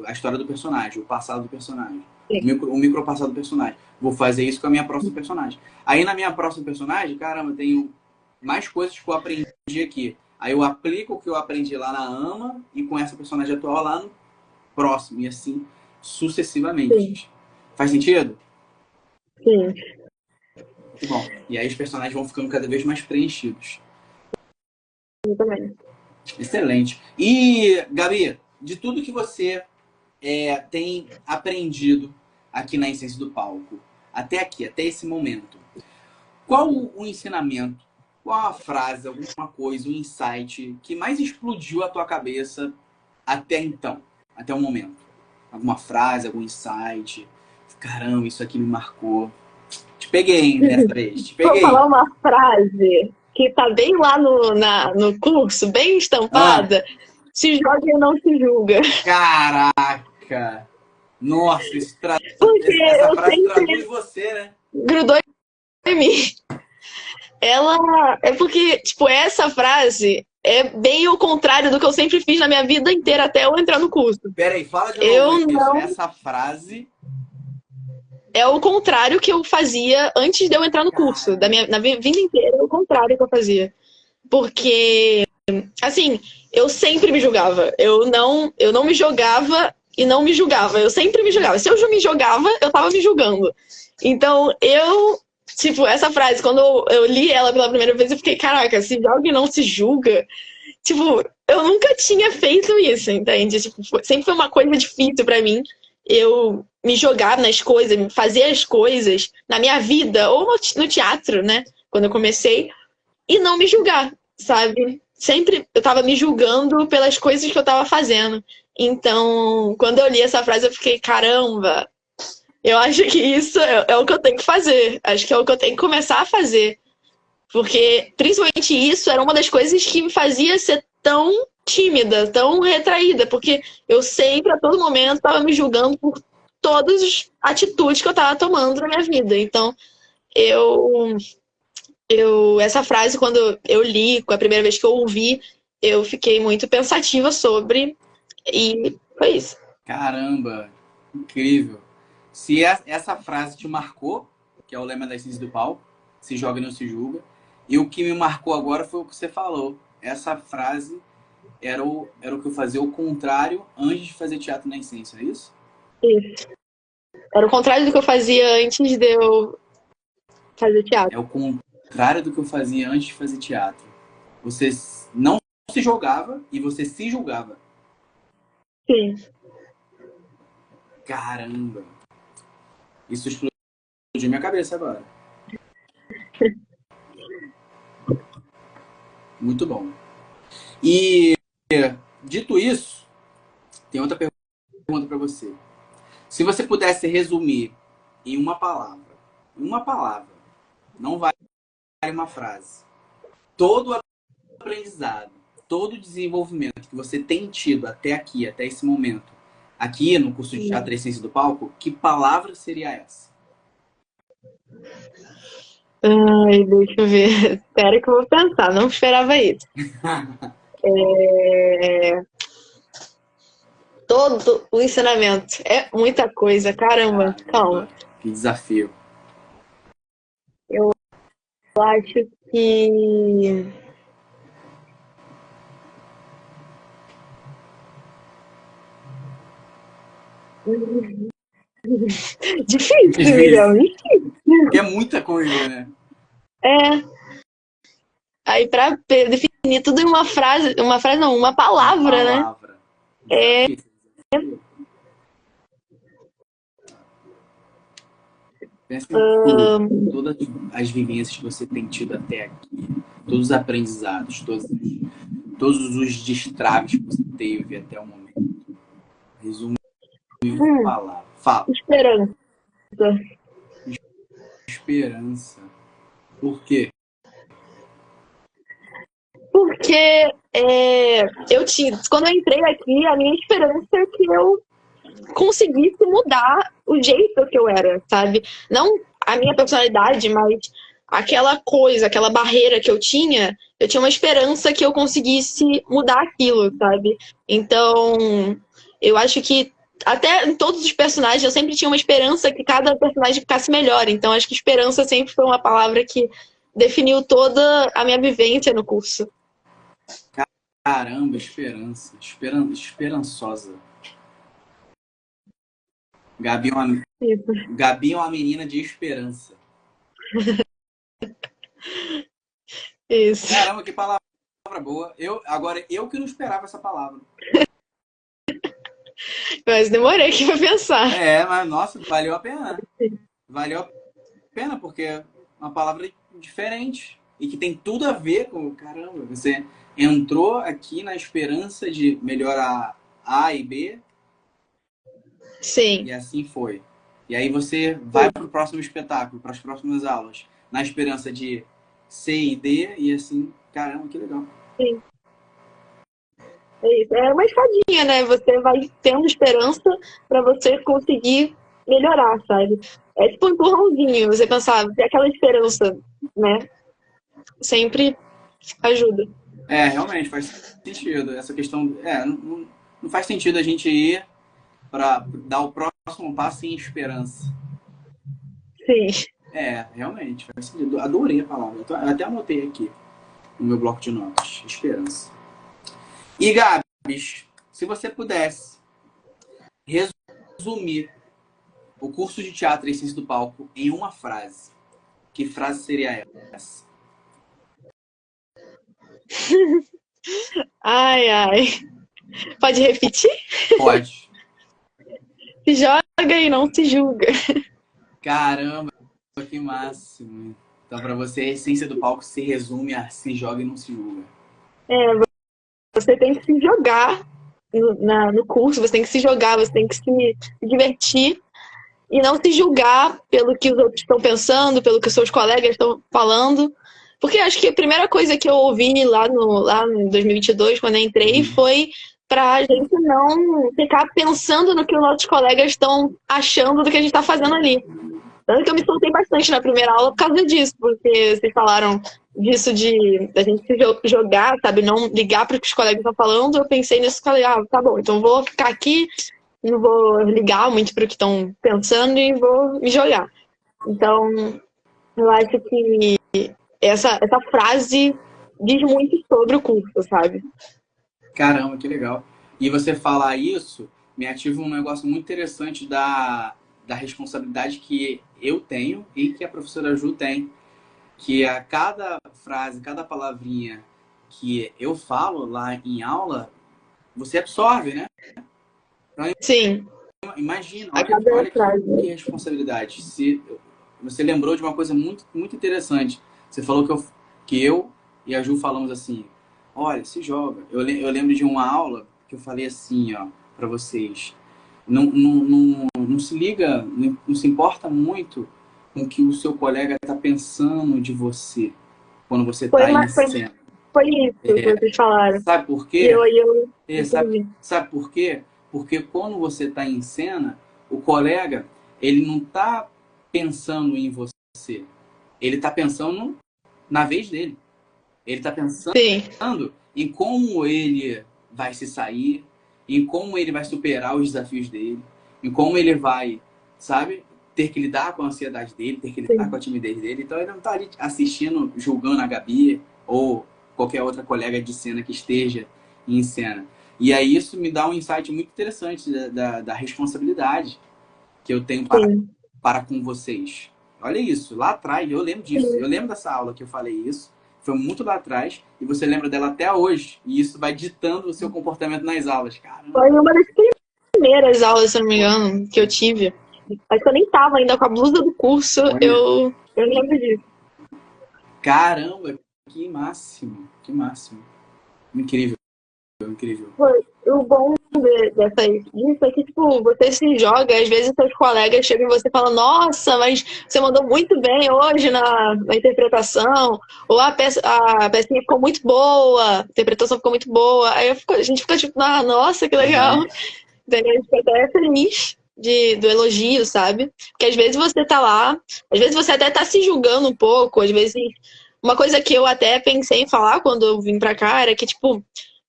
a história do personagem, o passado do personagem. sim, O micro passado do personagem. Vou fazer isso com a minha próxima personagem. Aí na minha próxima personagem, caramba, tenho mais coisas que eu aprendi aqui. Aí eu aplico o que eu aprendi lá na AMA e com essa personagem atual lá no próximo. E assim sim, sucessivamente. Faz sentido? sim. Muito bom. E aí os personagens vão ficando cada vez mais preenchidos. Eu também. Excelente. E, Gabi, de tudo que você tem aprendido aqui na Essência do Palco, até aqui, até esse momento, qual o ensinamento, qual a frase, alguma coisa, um insight que mais explodiu a tua cabeça até então, até o momento? Alguma frase, algum insight? Caramba, isso aqui me marcou. Te peguei, hein, dessa vez. Te Vou falar peguei. uma frase que tá bem lá no curso, bem Ah, estampada. Se joga e não se julga. caraca! Nossa, Porque essa eu frase traduz sempre você, né? grudou em mim. Ela é porque, tipo, essa frase é bem o contrário do que eu sempre fiz na minha vida inteira até eu entrar no curso. Pera aí, fala de novo Eu isso. não. Essa frase. É o contrário que eu fazia antes de eu entrar no curso. Caramba. Na vida inteira é o contrário que eu fazia. Porque assim, eu sempre me julgava. Eu não me jogava e não me julgava. Eu sempre me julgava. Se eu me jogava, eu tava me julgando. Então, tipo, essa frase, quando eu li ela pela primeira vez, eu fiquei, caraca, se joga e não se julga. Tipo, eu nunca tinha feito isso, entende? Tipo, sempre foi uma coisa difícil pra mim. Eu me jogar nas coisas, fazer as coisas na minha vida, ou no teatro, né? Quando eu comecei, e não me julgar, sabe? Sempre eu tava me julgando pelas coisas que eu tava fazendo. Então, quando eu li essa frase, eu fiquei, caramba, eu acho que isso é o que eu tenho que fazer. Acho que é o que eu tenho que começar a fazer. Porque, principalmente isso, era uma das coisas que me fazia ser tão tímida, tão retraída. Porque eu sempre, a todo momento, estava me julgando por todas as atitudes que eu estava tomando na minha vida. Então, eu essa frase, quando eu li, a primeira vez que eu ouvi, eu fiquei muito pensativa sobre, e foi isso. Caramba. Incrível. Se essa frase te marcou, que é o lema da Essência do Palco, se joga e não se julga. E o que me marcou agora foi o que você falou. Essa frase era o que eu fazia o contrário antes de fazer teatro na Essência, é isso? Isso. Era o contrário do que eu fazia antes de eu fazer É teatro. o contrário do que eu fazia antes de fazer teatro. Você não se jogava e você se julgava. Sim. Caramba. Isso explodiu minha cabeça agora. Muito bom. E, dito isso, tem outra pergunta para você. Se você pudesse resumir em uma palavra, não vale uma frase, todo o aprendizado, todo o desenvolvimento que você tem tido até aqui, até esse momento, aqui no curso de Teatro e Essência do Palco, que palavra seria essa? Ai, deixa eu ver. Espera que eu vou pensar. Não esperava isso. Todo o ensinamento. É muita coisa. Caramba. Calma. Que desafio. Eu acho que... Difícil, William. Porque é muita coisa, né? É. Aí pra definir tudo em uma frase não, uma palavra, né? É. Pensa em todas as vivências que você tem tido até aqui, todos os aprendizados, todos os destraves que você teve até o momento. Resume em uma palavra. Fala. Esperança. Esperança. Por quê? Porque quando eu entrei aqui, a minha esperança é que eu conseguisse mudar o jeito que eu era, sabe? Não a minha personalidade, mas aquela coisa, aquela barreira que eu tinha uma esperança que eu conseguisse mudar aquilo, sabe? Então, eu acho que até em todos os personagens eu sempre tinha uma esperança que cada personagem ficasse melhor. Então, acho que esperança sempre foi uma palavra que definiu toda a minha vivência no curso. Caramba, esperança. Esperançosa. Gabi é uma menina de esperança. Isso. Caramba, que palavra boa. Agora, eu que não esperava essa palavra. Mas demorei aqui pra pensar. Mas nossa, valeu a pena. Valeu a pena, porque é uma palavra diferente. E que tem tudo a ver com... Caramba, você entrou aqui na esperança de melhorar A e B. Sim. E assim foi. E aí você vai para o próximo espetáculo, para as próximas aulas, na esperança de C e D, e assim, caramba, que legal. Sim. É isso. É uma escadinha, né? Você vai tendo esperança para você conseguir melhorar, sabe? É tipo um empurrãozinho, você pensar, ter aquela esperança, né? Sempre ajuda. Realmente, faz sentido. Essa questão... não faz sentido a gente ir para dar o próximo passo sem esperança. Sim. Realmente, faz sentido. Adorei a palavra. Eu até anotei aqui no meu bloco de notas. Esperança. E, Gabs, se você pudesse resumir o curso de Teatro e Essência do Palco em uma frase, que frase seria essa? Ai. Pode repetir? Pode. Se joga e não se julga. Caramba, que máximo. Então, para você, a essência do palco se resume a se joga e não se julga. Você tem que se jogar no curso, você tem que se jogar, você tem que se divertir e não se julgar pelo que os outros estão pensando, pelo que os seus colegas estão falando. Porque acho que a primeira coisa que eu ouvi lá em 2022, quando eu entrei, foi pra gente não ficar pensando no que os nossos colegas estão achando do que a gente está fazendo ali. Tanto que eu me soltei bastante na primeira aula por causa disso, porque vocês falaram disso da gente se jogar, sabe? Não ligar para o que os colegas estão falando. Eu pensei nisso e falei, tá bom, então vou ficar aqui, não vou ligar muito para o que estão pensando e vou me jogar. Então, eu acho que essa frase diz muito sobre o curso, sabe? Caramba, que legal. E você falar isso me ativa um negócio muito interessante da responsabilidade que eu tenho e que a professora Ju tem. Que a cada frase, cada palavrinha que eu falo lá em aula, você absorve, né? Então, sim. Imagina, olha que responsabilidade. Se você lembrou de uma coisa muito, muito interessante. Você falou que eu e a Ju falamos assim, olha, se joga. Eu lembro de uma aula que eu falei assim, ó, para vocês. Não se liga, não se importa muito com o que o seu colega está pensando de você quando você Foi, está em foi, cena. foi isso que vocês falaram. Sabe por E quê? eu Sabe, entendi. sabe por quê? Porque quando você está em cena, o colega, ele não está pensando em você. Ele está pensando na vez dele. Ele está pensando Sim, em como ele vai se sair, em como ele vai superar os desafios dele, em como ele vai, sabe, ter que lidar com a ansiedade dele, ter que lidar com sim, a timidez dele. Então ele não está ali assistindo, julgando a Gabi ou qualquer outra colega de cena que esteja em cena. E aí isso me dá um insight muito interessante da responsabilidade que eu tenho sim. para com vocês. Olha isso, lá atrás, eu lembro disso. Eu Sim. lembro dessa aula que eu falei isso. Foi muito lá atrás. E você lembra dela até hoje. E isso vai ditando o seu comportamento nas aulas. Caramba. Foi uma das primeiras aulas, se eu não me engano, que eu tive. Acho que eu nem tava ainda com a blusa do curso, Olha. eu lembro disso. Caramba, que máximo. Que máximo. Incrível, incrível. Foi. O bom disso é que, tipo, você se joga, às vezes seus colegas chegam e você fala, nossa, mas você mandou muito bem hoje na interpretação, ou a pecinha ficou muito boa, a interpretação ficou muito boa. Aí a gente fica tipo, ah, nossa, que legal. Uhum. Entendeu? A gente fica até feliz do elogio, sabe? Porque às vezes você tá lá, às vezes você até tá se julgando um pouco, às vezes. Uma coisa que eu até pensei em falar quando eu vim pra cá era que, tipo,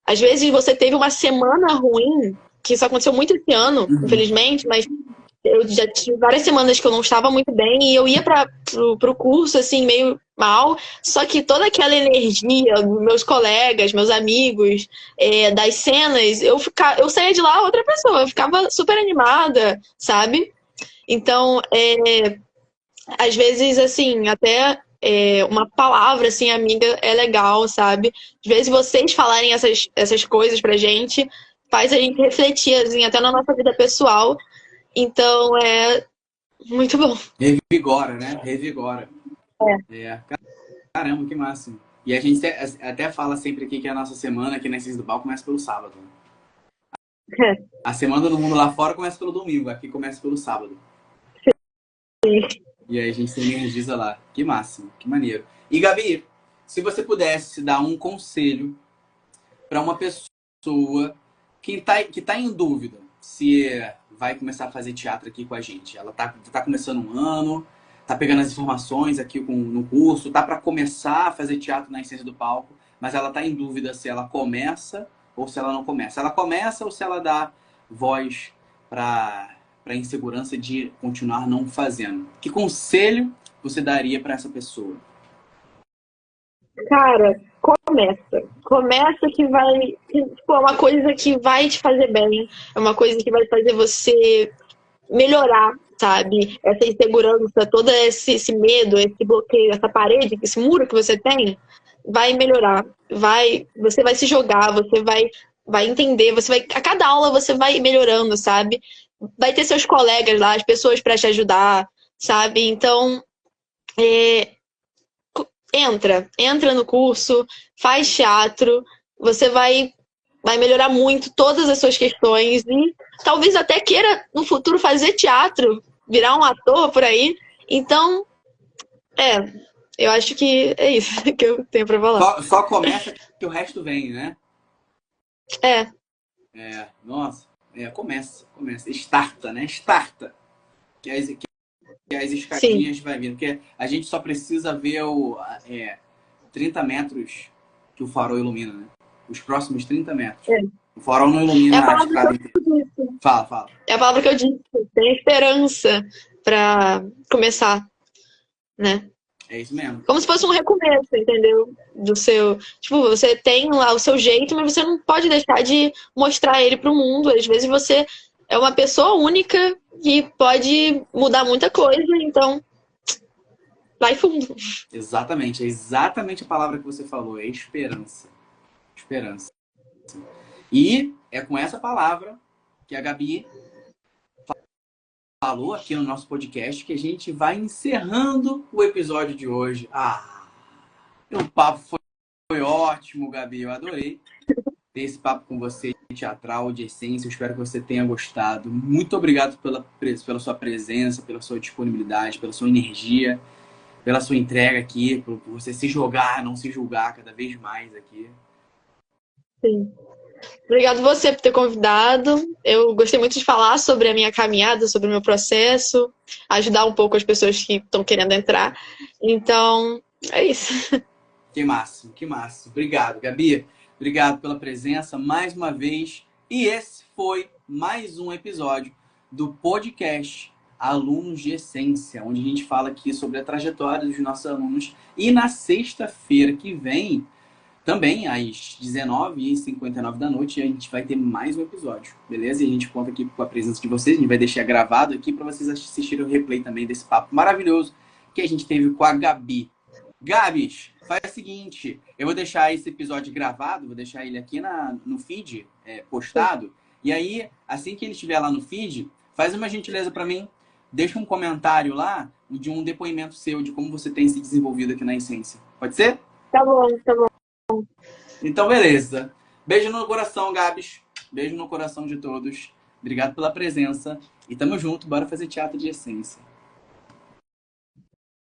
às vezes você teve uma semana ruim, que isso aconteceu muito esse ano, Uhum. infelizmente, mas eu já tive várias semanas que eu não estava muito bem e eu ia pro curso, assim, meio mal, só que toda aquela energia, meus colegas, meus amigos, das cenas, eu saía de lá outra pessoa, eu ficava super animada, sabe? Então, às vezes, assim, até uma palavra, assim, amiga, é legal, sabe? Às vezes vocês falarem essas coisas pra gente faz a gente refletir, assim, até na nossa vida pessoal. Então, é muito bom. Revigora, né? Revigora. É. Caramba, que máximo. E a gente até fala sempre aqui que a nossa semana aqui na Ciência do Bal começa pelo sábado. A semana do mundo lá fora começa pelo domingo, aqui começa pelo sábado. E aí a gente se energiza lá. Que máximo, que maneiro. E Gabi, se você pudesse dar um conselho para uma pessoa que tá em dúvida se vai começar a fazer teatro aqui com a gente. Ela tá começando um ano, tá pegando as informações aqui no curso, tá para começar a fazer teatro na Essência do Palco, mas ela tá em dúvida se ela começa ou se ela não começa. Ela começa ou se ela dá voz para insegurança de continuar não fazendo. Que conselho você daria para essa pessoa? Cara, começa. Começa que vai. Tipo, é uma coisa que vai te fazer bem. É uma coisa que vai fazer você melhorar, sabe? Essa insegurança, todo esse medo, esse bloqueio, essa parede, esse muro que você tem, vai melhorar. Você vai se jogar, vai entender, a cada aula você vai melhorando, sabe? Vai ter seus colegas lá, as pessoas para te ajudar, sabe? Então, é, entra no curso, faz teatro, você vai melhorar muito todas as suas questões e talvez até queira no futuro fazer teatro, virar um ator por aí. Então, eu acho que é isso que eu tenho pra falar. Só começa que o resto vem, né? É, Nossa, começa. Starta, né? Starta. Que as sim. escadinhas vai vindo. Porque a gente só precisa ver 30 metros que o farol ilumina, né? Os próximos 30 metros. É. O farol não É a ilumina a palavra que escada eu inteira. disse. Fala, fala. É a palavra que eu disse. Tem esperança pra começar, né? É isso mesmo. Como se fosse um recomeço, entendeu? Do seu. Tipo, você tem lá o seu jeito, mas você não pode deixar de mostrar ele pro mundo. Às vezes você é uma pessoa única que pode mudar muita coisa, então vai fundo. Exatamente. É exatamente a palavra que você falou. É esperança. Esperança. E é com essa palavra que a Gabi falou aqui no nosso podcast que a gente vai encerrando o episódio de hoje. O papo foi ótimo, Gabi. Eu adorei ter esse papo com você, teatral, de essência. Eu espero que você tenha gostado. Muito obrigado pela sua presença, pela sua disponibilidade, pela sua energia, pela sua entrega aqui, por você se jogar, não se julgar cada vez mais aqui. Sim. Obrigado você por ter convidado. Eu gostei muito de falar sobre a minha caminhada, sobre o meu processo, ajudar um pouco as pessoas que estão querendo entrar. Então, é isso. Que máximo, que máximo. Obrigado, Gabi. Obrigado pela presença mais uma vez. E esse foi mais um episódio do podcast Alunos de Essência, onde a gente fala aqui sobre a trajetória dos nossos alunos. E na sexta-feira que vem, também às 19h59 da noite, a gente vai ter mais um episódio, beleza? E a gente conta aqui com a presença de vocês. A gente vai deixar gravado aqui para vocês assistirem o replay também desse papo maravilhoso que a gente teve com a Gabi. Gabs, faz o seguinte, eu vou deixar esse episódio gravado, vou deixar ele aqui no feed postado, e aí, assim que ele estiver lá no feed, faz uma gentileza para mim, deixa um comentário lá de um depoimento seu, de como você tem se desenvolvido aqui na Essência. Pode ser? Tá bom, tá bom. Então, beleza. Beijo no coração, Gabs. Beijo no coração de todos. Obrigado pela presença. E tamo junto, bora fazer teatro de essência.